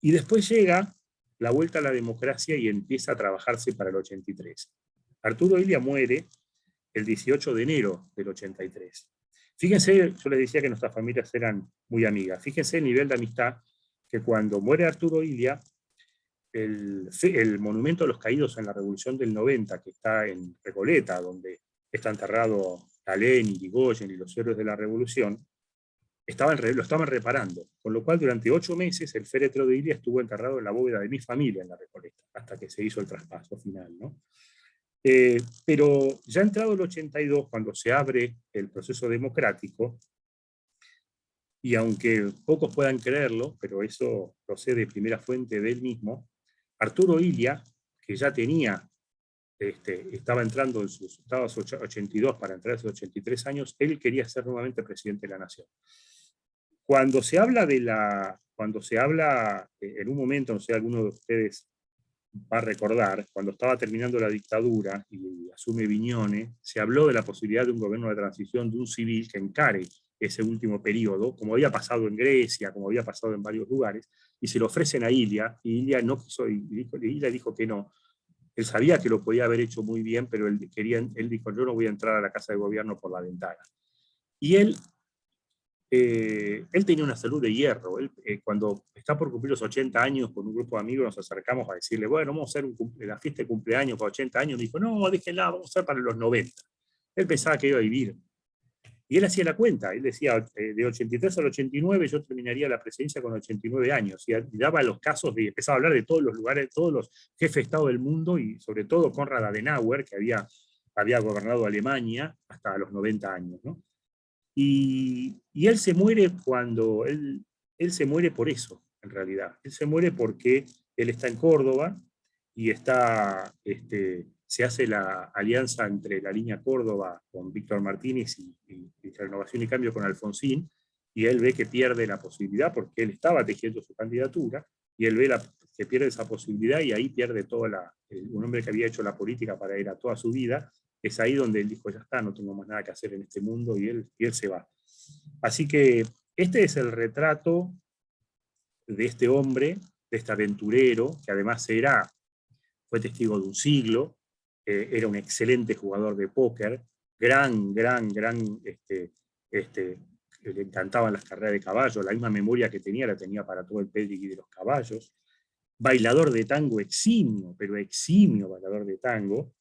Speaker 3: Y después llega la vuelta a la democracia y empieza a trabajarse para el 83. Arturo Illia muere el 18 de enero del 83. Fíjense, yo les decía que nuestras familias eran muy amigas. Fíjense el nivel de amistad que cuando muere Arturo Illia, el monumento a los caídos en la Revolución del 90, que está en Recoleta, donde está enterrado Alén, Irigoyen y los héroes de la Revolución, lo estaban reparando, con lo cual durante 8 meses el féretro de Illia estuvo enterrado en la bóveda de mi familia en la Recoleta, hasta que se hizo el traspaso final, ¿no? Pero ya entrado el 82, cuando se abre el proceso democrático, y aunque pocos puedan creerlo, pero eso procede de primera fuente de él mismo, Arturo Illia, que ya tenía estaba entrando en sus 82 para entrar a sus 83 años, él quería ser nuevamente presidente de la nación. Cuando se habla en un momento, no sé, alguno de ustedes va a recordar, cuando estaba terminando la dictadura y asume Viñone, se habló de la posibilidad de un gobierno de transición, de un civil que encare ese último periodo, como había pasado en Grecia, como había pasado en varios lugares, y se lo ofrecen a Ilia, y Ilia no quiso, y Ilia dijo que no. Él sabía que lo podía haber hecho muy bien, pero él dijo, yo no voy a entrar a la casa de gobierno por la ventana. Y él tenía una salud de hierro. Él, cuando está por cumplir los 80 años, con un grupo de amigos nos acercamos a decirle, bueno, vamos a hacer la fiesta de cumpleaños para 80 años. Dijo, no, déjenla, vamos a hacer para los 90. Él pensaba que iba a vivir. Y él hacía la cuenta. Él decía, de 83 al 89 yo terminaría la presidencia con 89 años. Y daba los casos, empezaba a hablar de todos los lugares, todos los jefes de Estado del mundo, y sobre todo Konrad Adenauer, que había gobernado Alemania hasta los 90 años, ¿no? Y él se muere él se muere por eso, en realidad. Él se muere porque él está en Córdoba y se hace la alianza entre la línea Córdoba con Víctor Martínez y Renovación y Cambio con Alfonsín, y él ve que pierde la posibilidad porque él estaba tejiendo su candidatura, y él ve que pierde esa posibilidad, y ahí pierde un hombre que había hecho la política para ir a toda su vida. Es ahí donde él dijo, ya está, no tengo más nada que hacer en este mundo, y él se va. Así que este es el retrato de este hombre, de este aventurero, que además fue testigo de un siglo, era un excelente jugador de póker, le encantaban las carreras de caballo, la misma memoria que tenía la tenía para todo el pedigree de los caballos, bailador de tango eximio, pero eximio bailador de tango.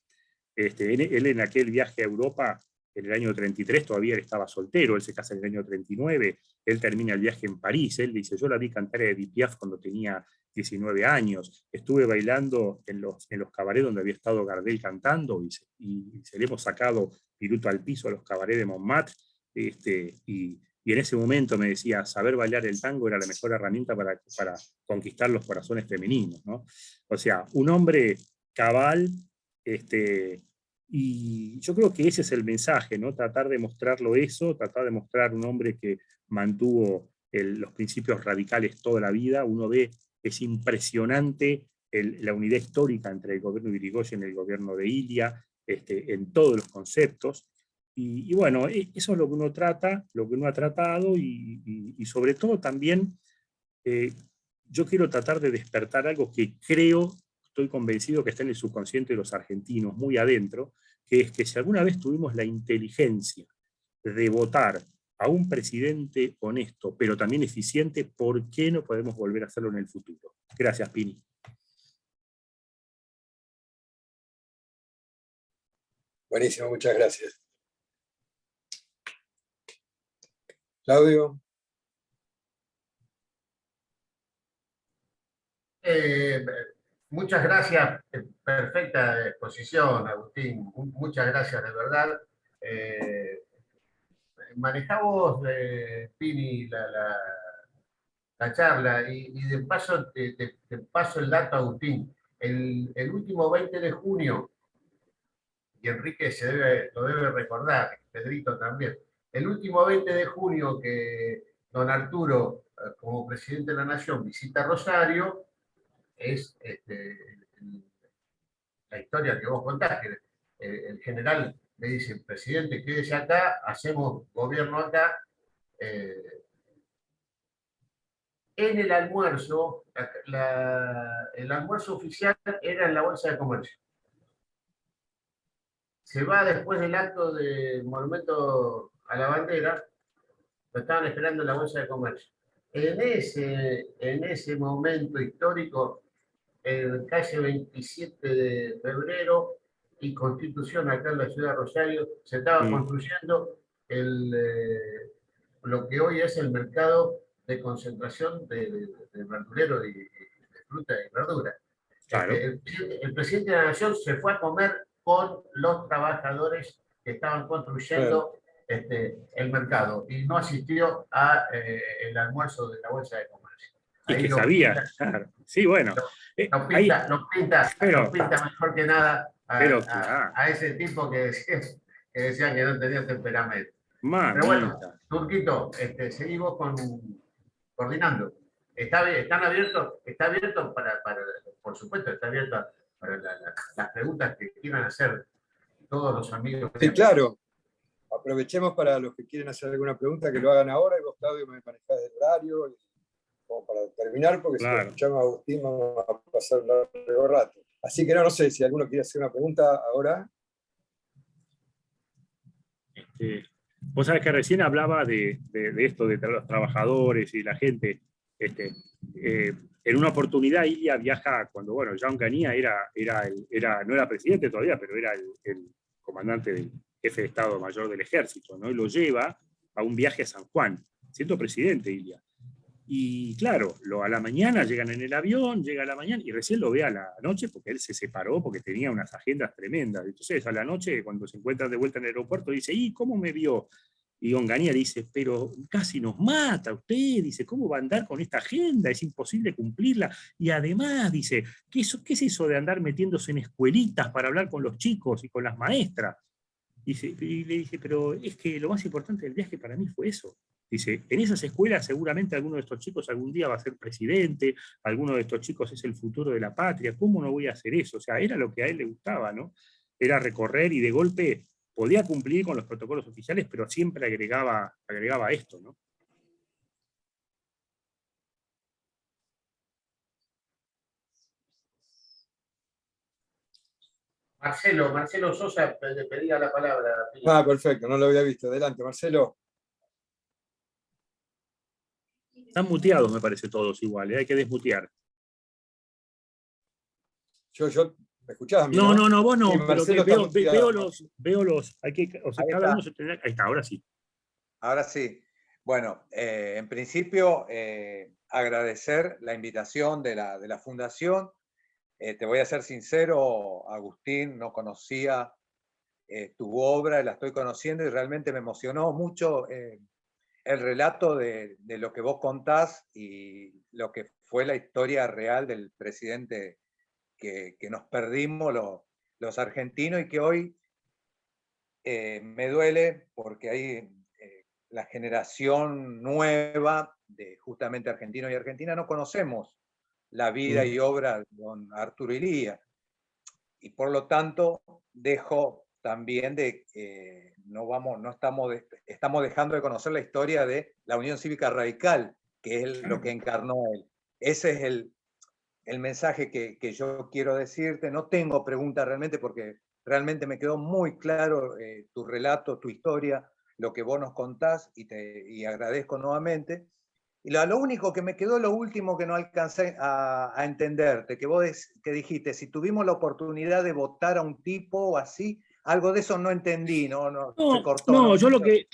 Speaker 3: Él en aquel viaje a Europa, en el año 33, todavía él estaba soltero, él se casa en el año 39, él termina el viaje en París, él dice, yo la vi cantar a Edith Piaf cuando tenía 19 años, estuve bailando en los cabarets donde había estado Gardel cantando, y se le hemos sacado piruto al piso a los cabarets de Montmartre, y en ese momento me decía, saber bailar el tango era la mejor herramienta para conquistar los corazones femeninos, ¿no? O sea, un hombre cabal, y yo creo que ese es el mensaje, ¿no? Tratar de mostrarlo eso, tratar de mostrar un hombre que mantuvo los principios radicales toda la vida. Uno ve, es impresionante la unidad histórica entre el gobierno de Irigoyen y el gobierno de Ilia, en todos los conceptos. Y bueno, eso es lo que uno trata, lo que uno ha tratado, y sobre todo también yo quiero tratar de despertar algo que estoy convencido que está en el subconsciente de los argentinos, muy adentro, que es que si alguna vez tuvimos la inteligencia de votar a un presidente honesto, pero también eficiente, ¿por qué no podemos volver a hacerlo en el futuro? Gracias, Pini.
Speaker 2: Buenísimo, muchas gracias. Claudio.
Speaker 1: Muchas gracias, perfecta exposición, Agustín, muchas gracias de verdad. Manejamos, Pini, la charla, y de paso te paso el dato, Agustín. El último 20 de junio, y Enrique lo debe recordar, Pedrito también, el último 20 de junio que don Arturo, como presidente de la Nación, visita Rosario, es la historia que vos contaste. El general le dice, presidente, quédese acá, hacemos gobierno acá. En el almuerzo, el almuerzo oficial era en la Bolsa de Comercio. Se va después del acto del monumento a la bandera, lo estaban esperando en la Bolsa de Comercio. En ese momento histórico, en calle 27 de febrero y Constitución, acá en la ciudad de Rosario, se estaba construyendo lo que hoy es el mercado de concentración de verdurero y de fruta y verdura.
Speaker 3: Claro.
Speaker 1: El presidente de la Nación se fue a comer con los trabajadores que estaban construyendo el mercado, y no asistió al almuerzo de la Bolsa de Comercio.
Speaker 3: Y
Speaker 1: Ahí
Speaker 3: que
Speaker 1: lo
Speaker 3: sabía,
Speaker 1: pinta,
Speaker 3: claro. Sí, bueno. Ahí,
Speaker 1: lo
Speaker 3: pero,
Speaker 1: pinta mejor que nada
Speaker 3: pero claro,
Speaker 1: a ese tipo que decían que no tenía temperamento. Pero bueno,
Speaker 3: mamita.
Speaker 1: Turquito, seguimos coordinando. Está bien, están abiertos, está abierto por supuesto, está abierto para las preguntas que quieran hacer todos los amigos.
Speaker 2: Sí, claro. Aprovechemos para los que quieren hacer alguna pregunta que lo hagan ahora y vos, Claudio, me manejás el horario como para terminar, porque si lo
Speaker 3: Claro.
Speaker 2: escuchamos a Agustín vamos a pasar un largo rato. Así que no sé si alguno quiere hacer una pregunta ahora.
Speaker 3: Vos sabés que recién hablaba de esto, de los trabajadores y la gente. En una oportunidad, Ilia viaja cuando, bueno, Jean Gania no era presidente todavía, pero era el comandante del jefe de Estado Mayor del Ejército, ¿no? Y lo lleva a un viaje a San Juan, siendo presidente Ilia. Y claro, a la mañana llegan en el avión, llega a la mañana y recién lo ve a la noche porque él se separó porque tenía unas agendas tremendas. Entonces a la noche, cuando se encuentran de vuelta en el aeropuerto, dice, ¿y cómo me vio? Y Onganía dice, pero casi nos mata usted, dice, ¿cómo va a andar con esta agenda? Es imposible cumplirla. Y además, dice, ¿qué es eso de andar metiéndose en escuelitas para hablar con los chicos y con las maestras? Y le dije, pero es que lo más importante del viaje para mí fue eso. Dice, en esas escuelas seguramente alguno de estos chicos algún día va a ser presidente, alguno de estos chicos es el futuro de la patria, ¿cómo no voy a hacer eso? O sea, era lo que a él le gustaba, ¿no? Era recorrer y de golpe podía cumplir con los protocolos oficiales, pero siempre agregaba esto, ¿no?
Speaker 1: Marcelo Sosa le pedía la palabra.
Speaker 2: Ah, perfecto, no lo había visto. Adelante, Marcelo.
Speaker 3: Están muteados, me parece, todos igual, ¿eh? Hay que desmutear.
Speaker 2: ¿Me escuchás a mí,
Speaker 3: No,
Speaker 2: no?
Speaker 3: vos no,
Speaker 2: Sí,
Speaker 3: pero
Speaker 2: Marcelo está muteado.
Speaker 3: cada uno se tendrá, ahí está, ahora sí.
Speaker 4: Ahora sí. Bueno, en principio, agradecer la invitación de la Fundación. Te voy a ser sincero, Agustín, no conocía tu obra, la estoy conociendo y realmente me emocionó mucho el relato de lo que vos contás y lo que fue la historia real del presidente que nos perdimos los argentinos y que hoy me duele porque hay la generación nueva de justamente argentinos y argentinas no conocemos la vida y obra de don Arturo Illia. Y por lo tanto dejo también de estamos dejando de conocer la historia de la Unión Cívica Radical, que es lo que encarnó él. Ese es el mensaje que yo quiero decirte. No tengo preguntas realmente porque realmente me quedó muy claro tu relato, tu historia, lo que vos nos contás y agradezco nuevamente. Y lo único que me quedó, lo último que no alcancé a entenderte, que vos que dijiste, si tuvimos la oportunidad de votar a un tipo o así, algo de eso no entendí, se cortó.
Speaker 3: No, yo lo que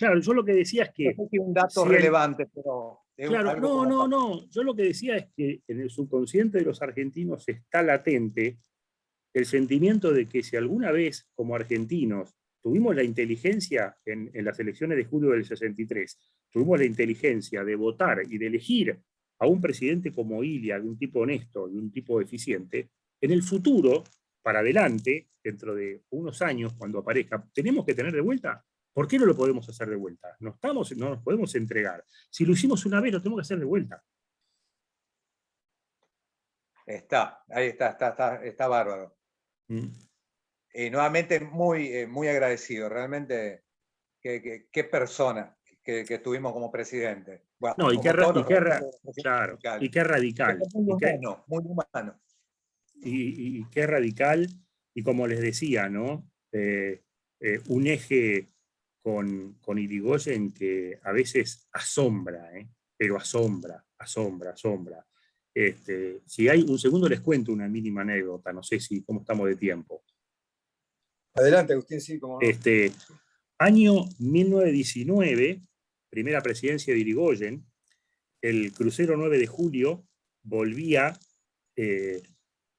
Speaker 3: decía es que...
Speaker 4: No sé si un dato relevante, pero...
Speaker 3: Claro, no, yo lo que decía es que en el subconsciente de los argentinos está latente el sentimiento de que si alguna vez, como argentinos, tuvimos la inteligencia en las elecciones de julio del 63, tuvimos la inteligencia de votar y de elegir a un presidente como Illia, de un tipo honesto y un tipo eficiente, en el futuro, para adelante, dentro de unos años, cuando aparezca, tenemos que tener de vuelta. ¿Por qué no lo podemos hacer de vuelta? No nos podemos entregar. Si lo hicimos una vez, lo tenemos que hacer de vuelta.
Speaker 4: Ahí está bárbaro. Y nuevamente muy agradecido, realmente qué persona que tuvimos como presidente. Bueno,
Speaker 3: no, y qué radical.
Speaker 4: Muy humano.
Speaker 3: Y qué radical, y como les decía, ¿no? Un eje con Irigoyen que a veces asombra, pero asombra. Si hay un segundo les cuento una mínima anécdota, no sé cómo estamos de tiempo.
Speaker 2: Adelante, Agustín, sí, como no.
Speaker 3: Año 1919, primera presidencia de Irigoyen, el crucero 9 de julio volvía,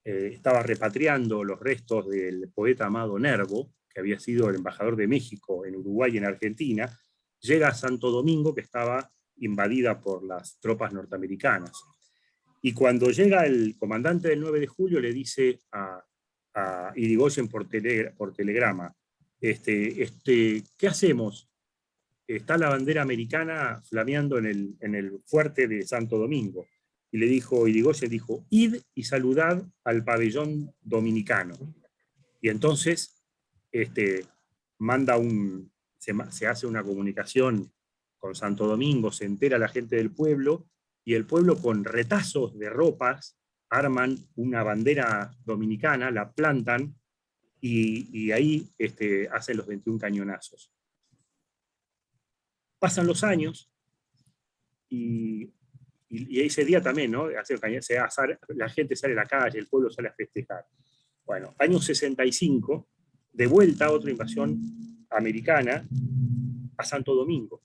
Speaker 3: estaba repatriando los restos del poeta Amado Nervo, que había sido el embajador de México en Uruguay y en Argentina, llega a Santo Domingo, que estaba invadida por las tropas norteamericanas. Y cuando llega el comandante del 9 de julio le dice a Irigoyen por telegrama, ¿qué hacemos? Está la bandera americana flameando en el fuerte de Santo Domingo. Y le dijo, Irigoyen dijo, id y saludad al pabellón dominicano. Y entonces se hace una comunicación con Santo Domingo, se entera la gente del pueblo, y el pueblo con retazos de ropas arman una bandera dominicana, la plantan, y ahí hacen los 21 cañonazos. Pasan los años, y ese día también, ¿no? La gente sale a la calle, el pueblo sale a festejar. Bueno, año 65, de vuelta otra invasión americana a Santo Domingo,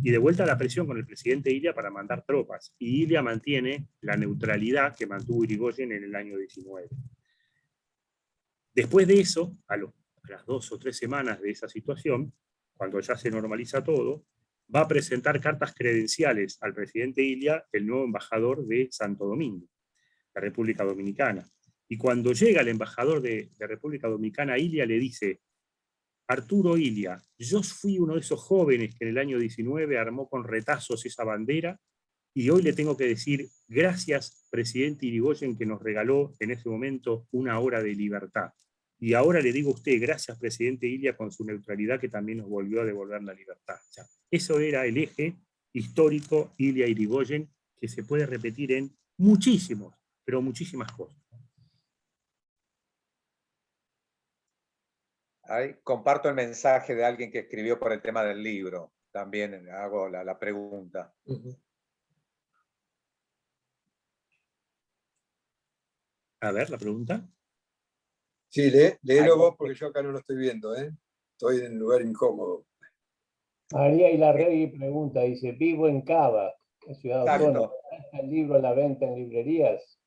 Speaker 3: y de vuelta la presión con el presidente Ilia para mandar tropas, y Ilia mantiene la neutralidad que mantuvo Irigoyen en el año 19. Después de eso, a las 2 o 3 semanas de esa situación, cuando ya se normaliza todo, va a presentar cartas credenciales al presidente Ilia, el nuevo embajador de Santo Domingo, la República Dominicana. Y cuando llega el embajador de República Dominicana, Ilia le dice, Arturo Ilia, yo fui uno de esos jóvenes que en el año 19 armó con retazos esa bandera, y hoy le tengo que decir, gracias, presidente Irigoyen, que nos regaló en ese momento una hora de libertad. Y ahora le digo a usted, gracias, presidente Ilia, con su neutralidad, que también nos volvió a devolver la libertad. O sea, eso era el eje histórico Ilia-Irigoyen, que se puede repetir en muchísimos, pero muchísimas cosas.
Speaker 4: Ahí comparto el mensaje de alguien que escribió por el tema del libro. También hago la pregunta.
Speaker 3: A ver, la pregunta.
Speaker 2: Sí, léelo vos porque yo acá no lo estoy viendo, ¿eh? Estoy en un lugar incómodo.
Speaker 5: María Ilarregui pregunta, dice, vivo en Cava, ciudad autónoma. ¿Está el libro a la venta en librerías?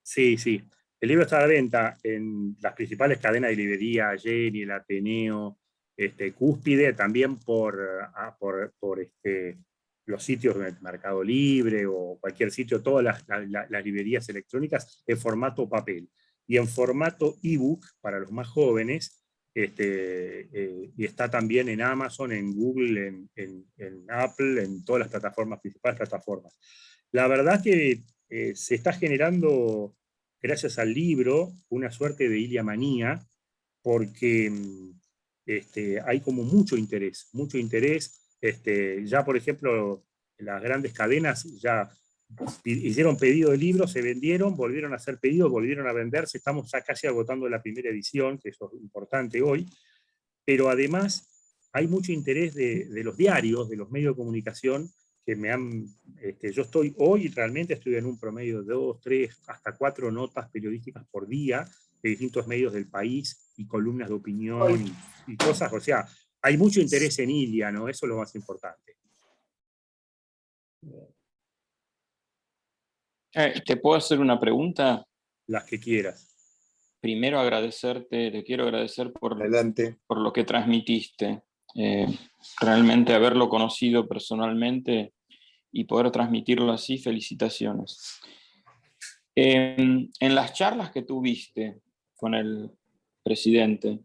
Speaker 3: Sí, sí. El libro está a la venta en las principales cadenas de librería, Jenny, el Ateneo, Cúspide, también por los sitios de Mercado Libre o cualquier sitio, todas las librerías electrónicas en formato papel. Y en formato ebook para los más jóvenes, y está también en Amazon, en Google, en Apple, en todas las principales plataformas. La verdad que se está generando, gracias al libro, una suerte de iliamanía, porque hay como mucho interés. Ya, por ejemplo, las grandes cadenas ya hicieron pedido de libros, se vendieron, volvieron a hacer pedidos, volvieron a venderse, estamos ya casi agotando la primera edición, que eso es importante hoy, pero además hay mucho interés de los diarios, de los medios de comunicación, que yo realmente estoy en un promedio de 2, 3, hasta 4 notas periodísticas por día de distintos medios del país y columnas de opinión y cosas, o sea, hay mucho interés en Ilia, ¿no? Eso es lo más importante.
Speaker 6: ¿Te puedo hacer una pregunta?
Speaker 3: Las que quieras.
Speaker 6: Primero te quiero agradecer por lo que transmitiste. Realmente haberlo conocido personalmente y poder transmitirlo así, felicitaciones. En las charlas que tuviste con el presidente,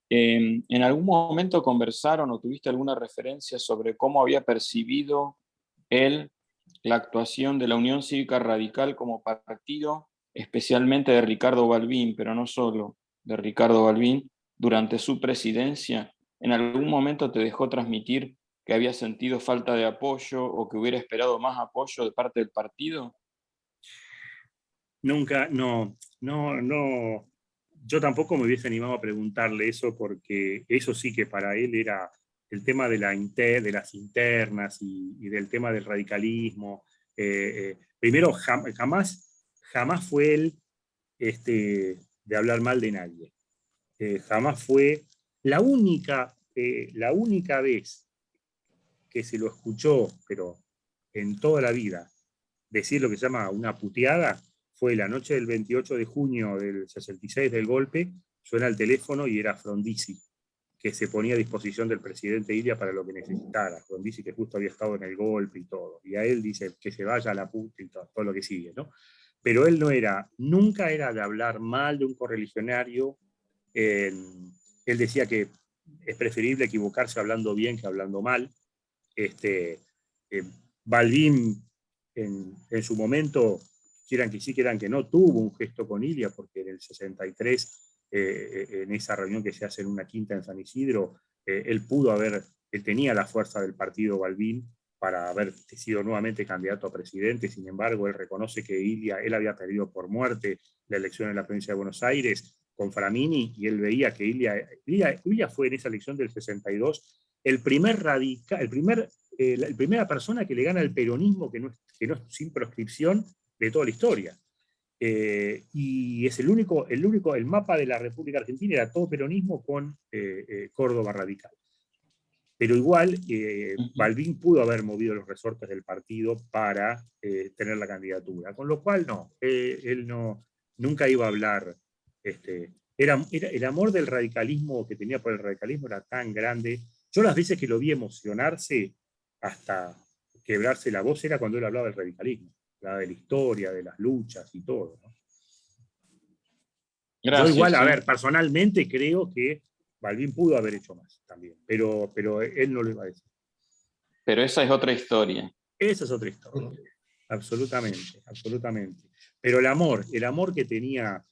Speaker 6: ¿en algún momento conversaron o tuviste alguna referencia sobre cómo había percibido él la actuación de la Unión Cívica Radical como partido, especialmente de Ricardo Balbín, pero no solo de Ricardo Balbín, durante su presidencia? ¿En algún momento te dejó transmitir que había sentido falta de apoyo o que hubiera esperado más apoyo de parte del partido?
Speaker 3: Nunca, no. Yo tampoco me hubiese animado a preguntarle eso, porque eso sí que para él era el tema de las internas y del tema del radicalismo. Primero, jamás fue él de hablar mal de nadie. Jamás fue la única vez que se lo escuchó, pero en toda la vida, decir lo que se llama una puteada, fue la noche del 28 de junio del 66 del golpe. Suena el teléfono y era Frondizi, que se ponía a disposición del presidente Ilia para lo que necesitara. Don dice que justo había estado en el golpe y todo. Y a él dice que se vaya a la puta y todo lo que sigue, ¿no? Pero él nunca era de hablar mal de un correligionario. Él decía que es preferible equivocarse hablando bien que hablando mal. Balbín, en su momento, quieran que sí, quieran que no, tuvo un gesto con Ilia, porque en el 63, en esa reunión que se hace en una quinta en San Isidro, él tenía la fuerza del partido Balbín para haber sido nuevamente candidato a presidente. Sin embargo, él reconoce que él había perdido por muerte la elección en la provincia de Buenos Aires con Framini, y él veía que Ilia fue en esa elección del 62 la primera persona que le gana al peronismo que no es sin proscripción de toda la historia. Y es el mapa de la República Argentina era todo peronismo con Córdoba radical. Pero igual, Balbín pudo haber movido los resortes del partido para tener la candidatura, con lo cual él nunca iba a hablar. El amor del radicalismo que tenía por el radicalismo era tan grande. Yo las veces que lo vi emocionarse hasta quebrarse la voz era cuando él hablaba del radicalismo, hablaba de la historia, de las luchas y todo, ¿no?
Speaker 6: Gracias,
Speaker 3: yo igual,
Speaker 6: sí.
Speaker 3: a ver, personalmente creo que Balbín pudo haber hecho más también, pero él no lo iba a decir.
Speaker 6: Pero esa es otra historia.
Speaker 3: Esa es otra historia, absolutamente, absolutamente. Pero el amor que tenía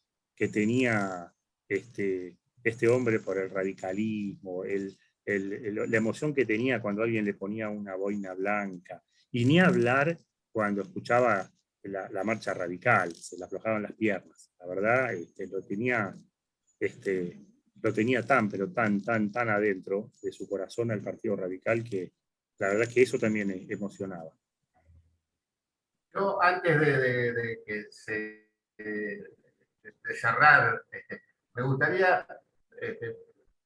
Speaker 3: este hombre por el radicalismo, la emoción que tenía cuando alguien le ponía una boina blanca, y ni hablar cuando escuchaba la marcha radical, se le aflojaban las piernas. La verdad, lo tenía pero tan adentro de su corazón al Partido Radical, que la verdad que eso también emocionaba.
Speaker 1: Yo, antes de que de cerrar, me gustaría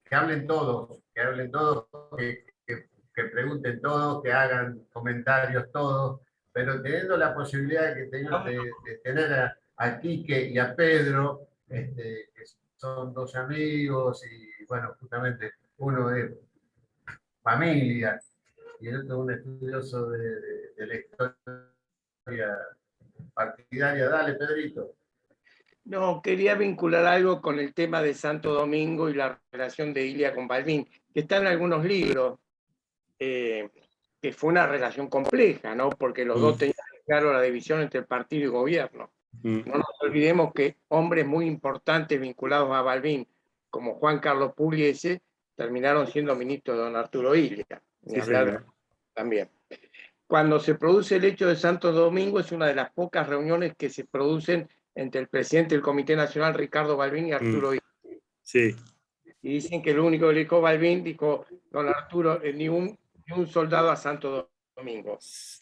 Speaker 1: que hablen todos, que pregunten todos, que hagan comentarios todos, pero teniendo la posibilidad de tener a Quique y a Pedro, que son dos amigos, y bueno, justamente uno es familia y el otro un estudioso de la historia partidaria. Dale, Pedrito.
Speaker 7: No, quería vincular algo con el tema de Santo Domingo y la relación de Ilia con Balbín, que está en algunos libros, que fue una relación compleja, ¿no? Porque los dos tenían claro la división entre el partido y gobierno. No nos olvidemos que hombres muy importantes vinculados a Balbín, como Juan Carlos Pugliese, terminaron siendo ministros de don Arturo Ilia.
Speaker 3: Sí, señor.
Speaker 7: También. Cuando se produce el hecho de Santo Domingo, es una de las pocas reuniones que se producen entre el presidente del Comité Nacional, Ricardo Balbín, y Arturo Ilia.
Speaker 3: Sí.
Speaker 7: Y dicen que lo único que le dijo Balbín, dijo don Arturo, ni un soldado a Santo Domingo.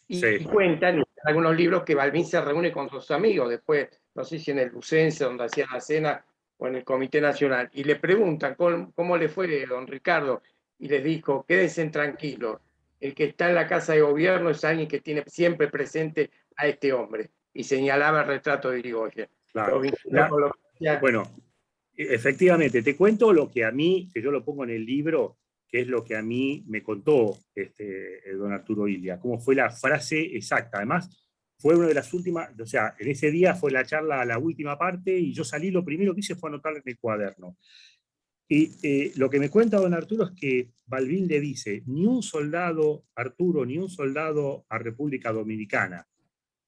Speaker 7: Y cuentan en algunos libros que Balbín se reúne con sus amigos, después, no sé si en el Lucense, donde hacía la cena, o en el Comité Nacional, y le preguntan cómo le fue don Ricardo, y les dijo, quédense tranquilos, el que está en la Casa de Gobierno es alguien que tiene siempre presente a este hombre, y señalaba el retrato de Irigoyen.
Speaker 3: Claro.
Speaker 7: Bueno,
Speaker 3: efectivamente, te cuento lo que a mí, que yo lo pongo en el libro, que es lo que a mí me contó don Arturo Ilia, cómo fue la frase exacta. Además, fue una de las últimas, o sea, en ese día fue la charla, la última parte, y yo salí, lo primero que hice fue anotar en el cuaderno. Y lo que me cuenta don Arturo es que Balbín le dice, ni un soldado, Arturo, ni un soldado a República Dominicana,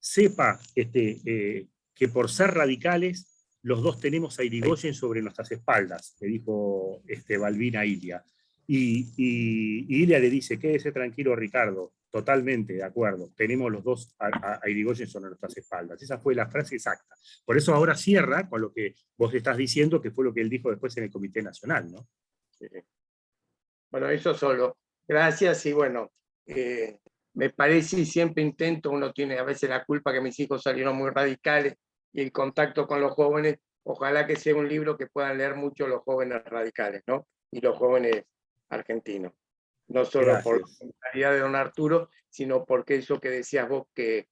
Speaker 3: sepa que por ser radicales, los dos tenemos a Irigoyen sobre nuestras espaldas, le dijo Balbín a Ilia. Y Ilia le dice, quédese tranquilo, Ricardo, totalmente de acuerdo, tenemos los dos a Irigoyen sobre nuestras espaldas. Esa fue la frase exacta. Por eso ahora cierra con lo que vos estás diciendo, que fue lo que él dijo después en el Comité Nacional, ¿no?
Speaker 7: Sí. Bueno, eso solo. Gracias, y bueno, me parece, y siempre intento, uno tiene a veces la culpa que mis hijos salieron muy radicales, y el contacto con los jóvenes, ojalá que sea un libro que puedan leer mucho los jóvenes radicales, ¿no? Y los jóvenes argentinos. No solo
Speaker 3: Gracias.
Speaker 7: por la solidaridad de don Arturo, sino porque eso que decías vos, que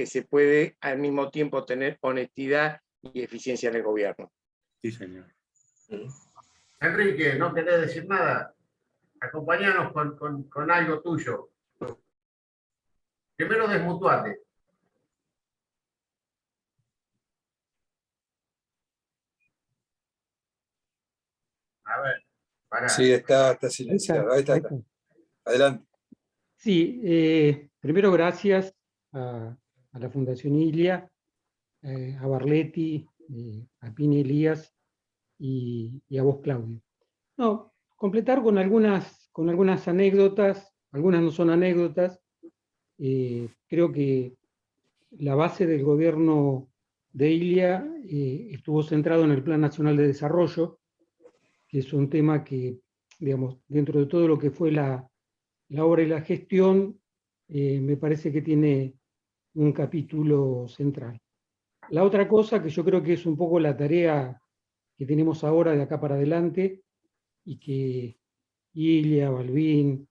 Speaker 7: se puede al mismo tiempo tener honestidad y eficiencia en el gobierno.
Speaker 3: Sí, señor.
Speaker 1: Enrique, ¿no querés decir nada? Acompáñanos con algo tuyo. Primero desmutuate. A ver, pará.
Speaker 2: Sí, está silenciado. Ahí está. Adelante.
Speaker 8: Sí, primero gracias a la Fundación Ilia, a Barletti, a Pini Elías y a vos, Claudio. No, completar con algunas anécdotas, algunas no son anécdotas. Creo que la base del gobierno de Ilia estuvo centrado en el Plan Nacional de Desarrollo, que es un tema que, digamos, dentro de todo lo que fue la obra y la gestión, me parece que tiene un capítulo central. La otra cosa que yo creo que es un poco la tarea que tenemos ahora de acá para adelante, y que Ilia, Balbín,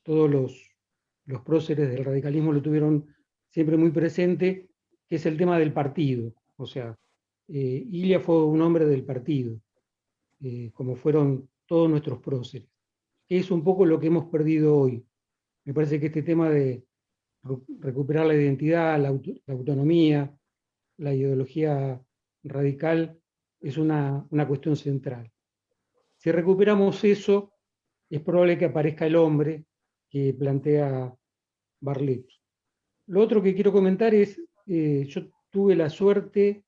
Speaker 8: todos los próceres del radicalismo lo tuvieron siempre muy presente, que es el tema del partido. O sea, Ilia fue un hombre del partido, como fueron todos nuestros próceres. Es un poco lo que hemos perdido hoy. Me parece que este tema de recuperar la identidad, la autonomía, la ideología radical, es una cuestión central. Si recuperamos eso, es probable que aparezca el hombre que plantea Barletti. Lo otro que quiero comentar es, yo tuve la suerte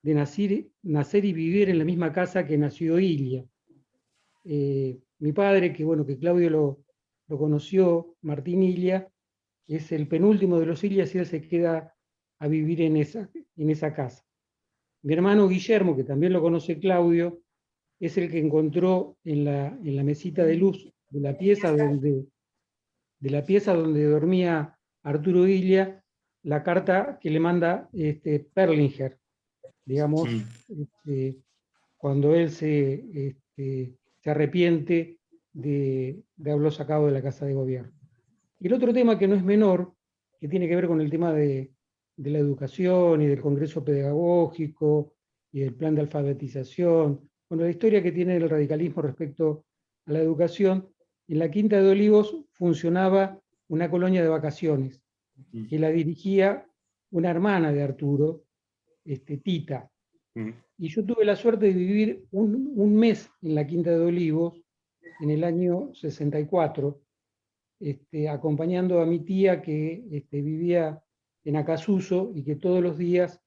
Speaker 8: de nacer y vivir en la misma casa que nació Ilia. Mi padre, que bueno, que Claudio lo conoció, Martín Ilia, es el penúltimo de los Ilias y él se queda a vivir en esa casa. Mi hermano Guillermo, que también lo conoce Claudio, es el que encontró en la mesita de luz de la pieza donde dormía Arturo Ilia la carta que le manda Perlinger, digamos, cuando él se arrepiente de haberlo sacado de la Casa de Gobierno. Y el otro tema que no es menor, que tiene que ver con el tema de la educación y del Congreso Pedagógico y del plan de alfabetización, bueno, la historia que tiene el radicalismo respecto a la educación. En la Quinta de Olivos funcionaba una colonia de vacaciones, que la dirigía una hermana de Arturo, Tita. Y yo tuve la suerte de vivir un mes en la Quinta de Olivos, en el año 64, acompañando a mi tía que vivía en Acasuso y que todos los días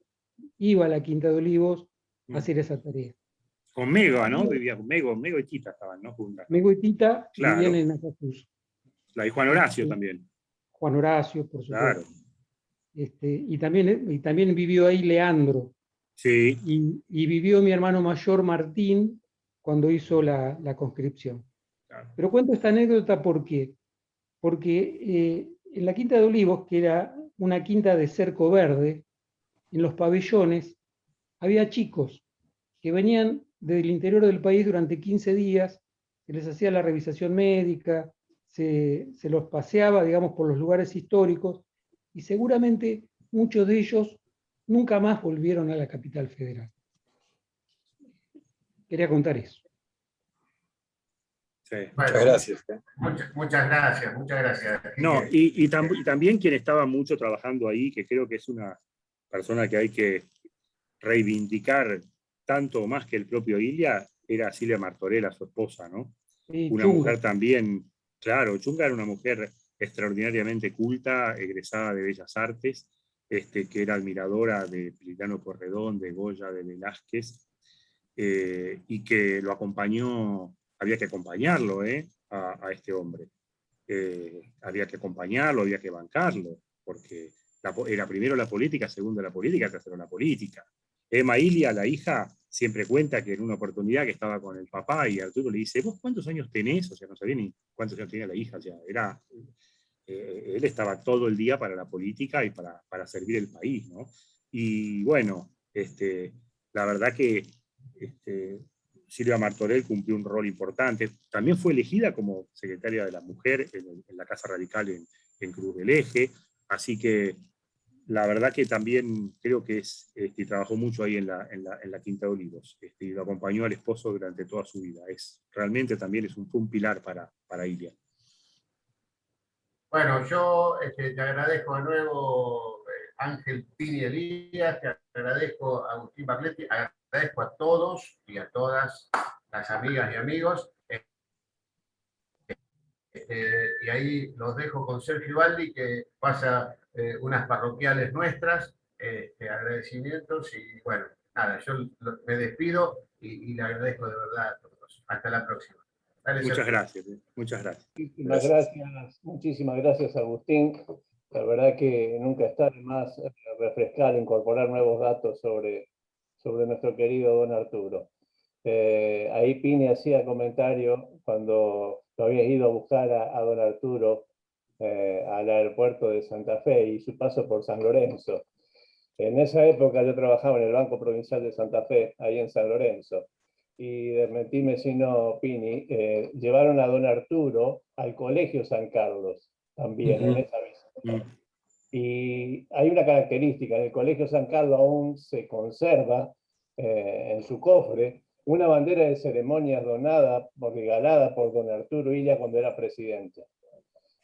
Speaker 8: iba a la Quinta de Olivos a hacer esa tarea.
Speaker 3: Con Mego, ¿no? Vivía con Mego y Tita estaban, ¿no? Juntas.
Speaker 8: Mego y Tita
Speaker 3: Claro.
Speaker 8: vivían en Acasuso.
Speaker 3: Y Juan Horacio también.
Speaker 8: Juan Horacio, por supuesto.
Speaker 3: Claro.
Speaker 8: Y también vivió ahí Leandro.
Speaker 3: Sí.
Speaker 8: Y vivió mi hermano mayor Martín cuando hizo la conscripción. Claro. Pero cuento esta anécdota porque en la Quinta de Olivos, que era una quinta de cerco verde, en los pabellones había chicos que venían del interior del país durante 15 días, se les hacía la revisación médica, se los paseaba, digamos, por los lugares históricos, y seguramente muchos de ellos nunca más volvieron a la capital federal. Quería contar eso.
Speaker 3: Sí.
Speaker 1: Bueno,
Speaker 2: muchas gracias.
Speaker 1: Muchas gracias.
Speaker 3: No, y también quien estaba mucho trabajando ahí, que creo que es una persona que hay que reivindicar tanto o más que el propio Ilia, era Silvia Martorell, su esposa, ¿no?
Speaker 8: Sí,
Speaker 3: una
Speaker 8: Chunga.
Speaker 3: Mujer también, claro, Chunga era una mujer extraordinariamente culta, egresada de Bellas Artes, que era admiradora de Priliano Porredón, de Goya, de Velázquez, y que lo acompañó, había que acompañarlo a este hombre. Había que acompañarlo, había que bancarlo, porque era primero la política, segundo la política, tercero la política. Emma Ilia, la hija, siempre cuenta que en una oportunidad que estaba con el papá y Arturo le dice, ¿vos cuántos años tenés? O sea, no sabía ni cuántos años tenía la hija, o sea, él estaba todo el día para la política y para servir el país, ¿no? Y bueno, la verdad que Silvia Martorell cumplió un rol importante. También fue elegida como secretaria de la mujer en la Casa Radical en Cruz del Eje, así que la verdad que también creo que trabajó mucho ahí en la Quinta de Olivos, y lo acompañó al esposo durante toda su vida. Realmente también fue un pilar para Ilia.
Speaker 1: Bueno, yo te agradezco de nuevo, Ángel Pini Elías, te agradezco a Agustín Barletti, agradezco a todos y a todas las amigas y amigos. Y ahí los dejo con Sergio Baldi, que pasa unas parroquiales nuestras, agradecimientos, y bueno, nada, yo me despido y le agradezco de verdad a todos. Hasta la próxima. Dale,
Speaker 3: Muchas
Speaker 1: Sergio.
Speaker 3: gracias, muchas gracias.
Speaker 5: Muchísimas gracias, Agustín. La verdad que nunca está de más refrescar, incorporar nuevos datos sobre nuestro querido don Arturo. Ahí Pini hacía comentario cuando lo había ido a buscar a don Arturo al aeropuerto de Santa Fe y su paso por San Lorenzo. En esa época yo trabajaba en el Banco Provincial de Santa Fe, ahí en San Lorenzo, y de Mentimesino Pini llevaron a don Arturo al Colegio San Carlos, también en esa visita. Y hay una característica, en el Colegio San Carlos aún se conserva en su cofre una bandera de ceremonias donada, regalada por don Arturo Ilia cuando era presidente.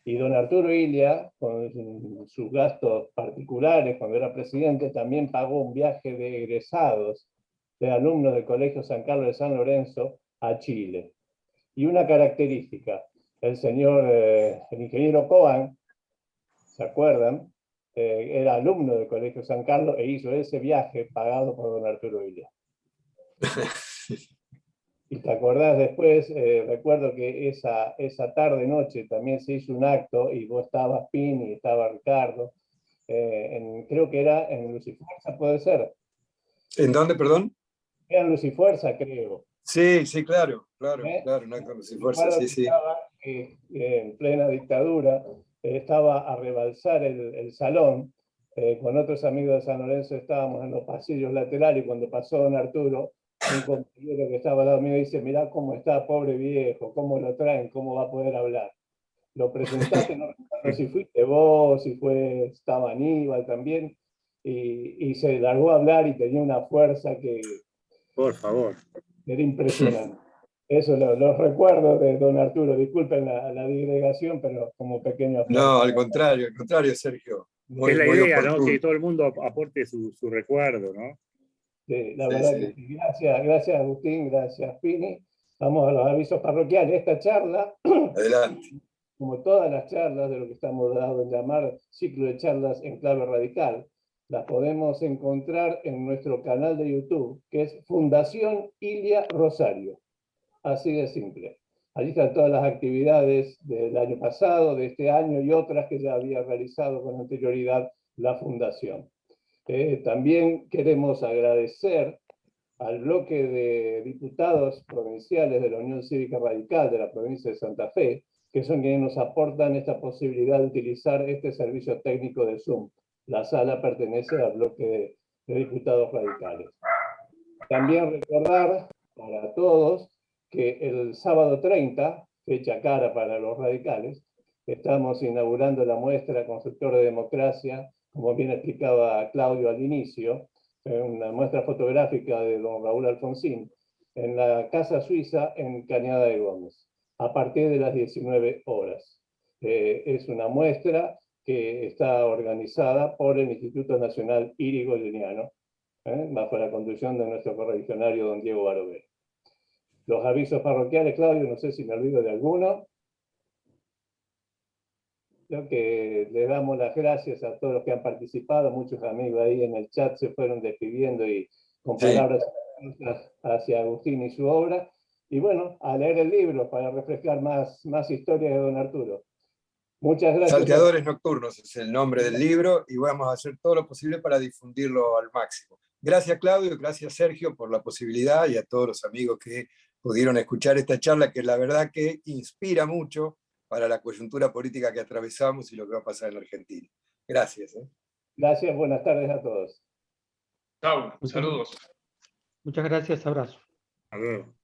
Speaker 5: Y don Arturo Ilia, con sus gastos particulares cuando era presidente, también pagó un viaje de egresados, de alumnos del Colegio San Carlos de San Lorenzo, a Chile. Y una característica, el señor, el ingeniero Coan, ¿se acuerdan? Era alumno del Colegio San Carlos e hizo ese viaje pagado por don Arturo Ilia. Y te acordás después, recuerdo que esa tarde-noche también se hizo un acto y vos estabas, Pini, estaba Ricardo, creo que era en Luz y Fuerza, ¿puede ser?
Speaker 2: ¿En dónde, perdón?
Speaker 5: Era en Luz y Fuerza, creo.
Speaker 2: Sí, claro, un acto en Luz y Fuerza, sí.
Speaker 5: Estaba, en plena dictadura, estaba a rebalsar el salón, con otros amigos de San Lorenzo estábamos en los pasillos laterales y cuando pasó don Arturo, un compañero que estaba al lado mío dice, mirá cómo está, pobre viejo, cómo lo traen, cómo va a poder hablar. Lo presentaste, no recuerdo si fuiste vos, si estaba Aníbal también, y se largó a hablar y tenía una fuerza que...
Speaker 3: Por favor.
Speaker 5: Era impresionante. Eso los recuerdo de don Arturo, disculpen la digregación, pero como pequeño...
Speaker 2: No, al contrario, Sergio.
Speaker 3: Es la idea, ¿no? Que todo el mundo aporte su recuerdo, ¿no?
Speaker 5: Sí, la verdad que sí. Gracias Agustín, gracias Pini. Vamos a los avisos parroquiales. Esta charla,
Speaker 2: adelante,
Speaker 5: como todas las charlas de lo que estamos dando en llamar ciclo de charlas en clave radical, las podemos encontrar en nuestro canal de YouTube, que es Fundación Ilia Rosario. Así de simple. Allí están todas las actividades del año pasado, de este año y otras que ya había realizado con anterioridad la Fundación. También queremos agradecer al bloque de diputados provinciales de la Unión Cívica Radical de la provincia de Santa Fe, que son quienes nos aportan esta posibilidad de utilizar este servicio técnico de Zoom. La sala pertenece al bloque de diputados radicales. También recordar para todos que el sábado 30, fecha cara para los radicales, estamos inaugurando la muestra Constructor de Democracia, como bien explicaba Claudio al inicio, una muestra fotográfica de don Raúl Alfonsín, en la Casa Suiza en Cañada de Gómez, a partir de las 19 horas. Es una muestra que está organizada por el Instituto Nacional Irigoyeniano, bajo la conducción de nuestro correligionario don Diego Barovero. Los avisos parroquiales, Claudio, no sé si me olvido de alguno. Creo que le damos las gracias a todos los que han participado, muchos amigos ahí en el chat se fueron despidiendo y con palabras hacia Agustín y su obra. Y bueno, a leer el libro para refrescar más historias de don Arturo. Muchas gracias.
Speaker 2: Salteadores Nocturnos es el nombre del libro y vamos a hacer todo lo posible para difundirlo al máximo. Gracias Claudio, gracias Sergio por la posibilidad y a todos los amigos que pudieron escuchar esta charla que la verdad que inspira mucho para la coyuntura política que atravesamos y lo que va a pasar en Argentina. Gracias.
Speaker 5: Gracias, buenas tardes a todos.
Speaker 9: Chao, saludos.
Speaker 8: Muchas gracias, abrazo.
Speaker 3: Hasta luego.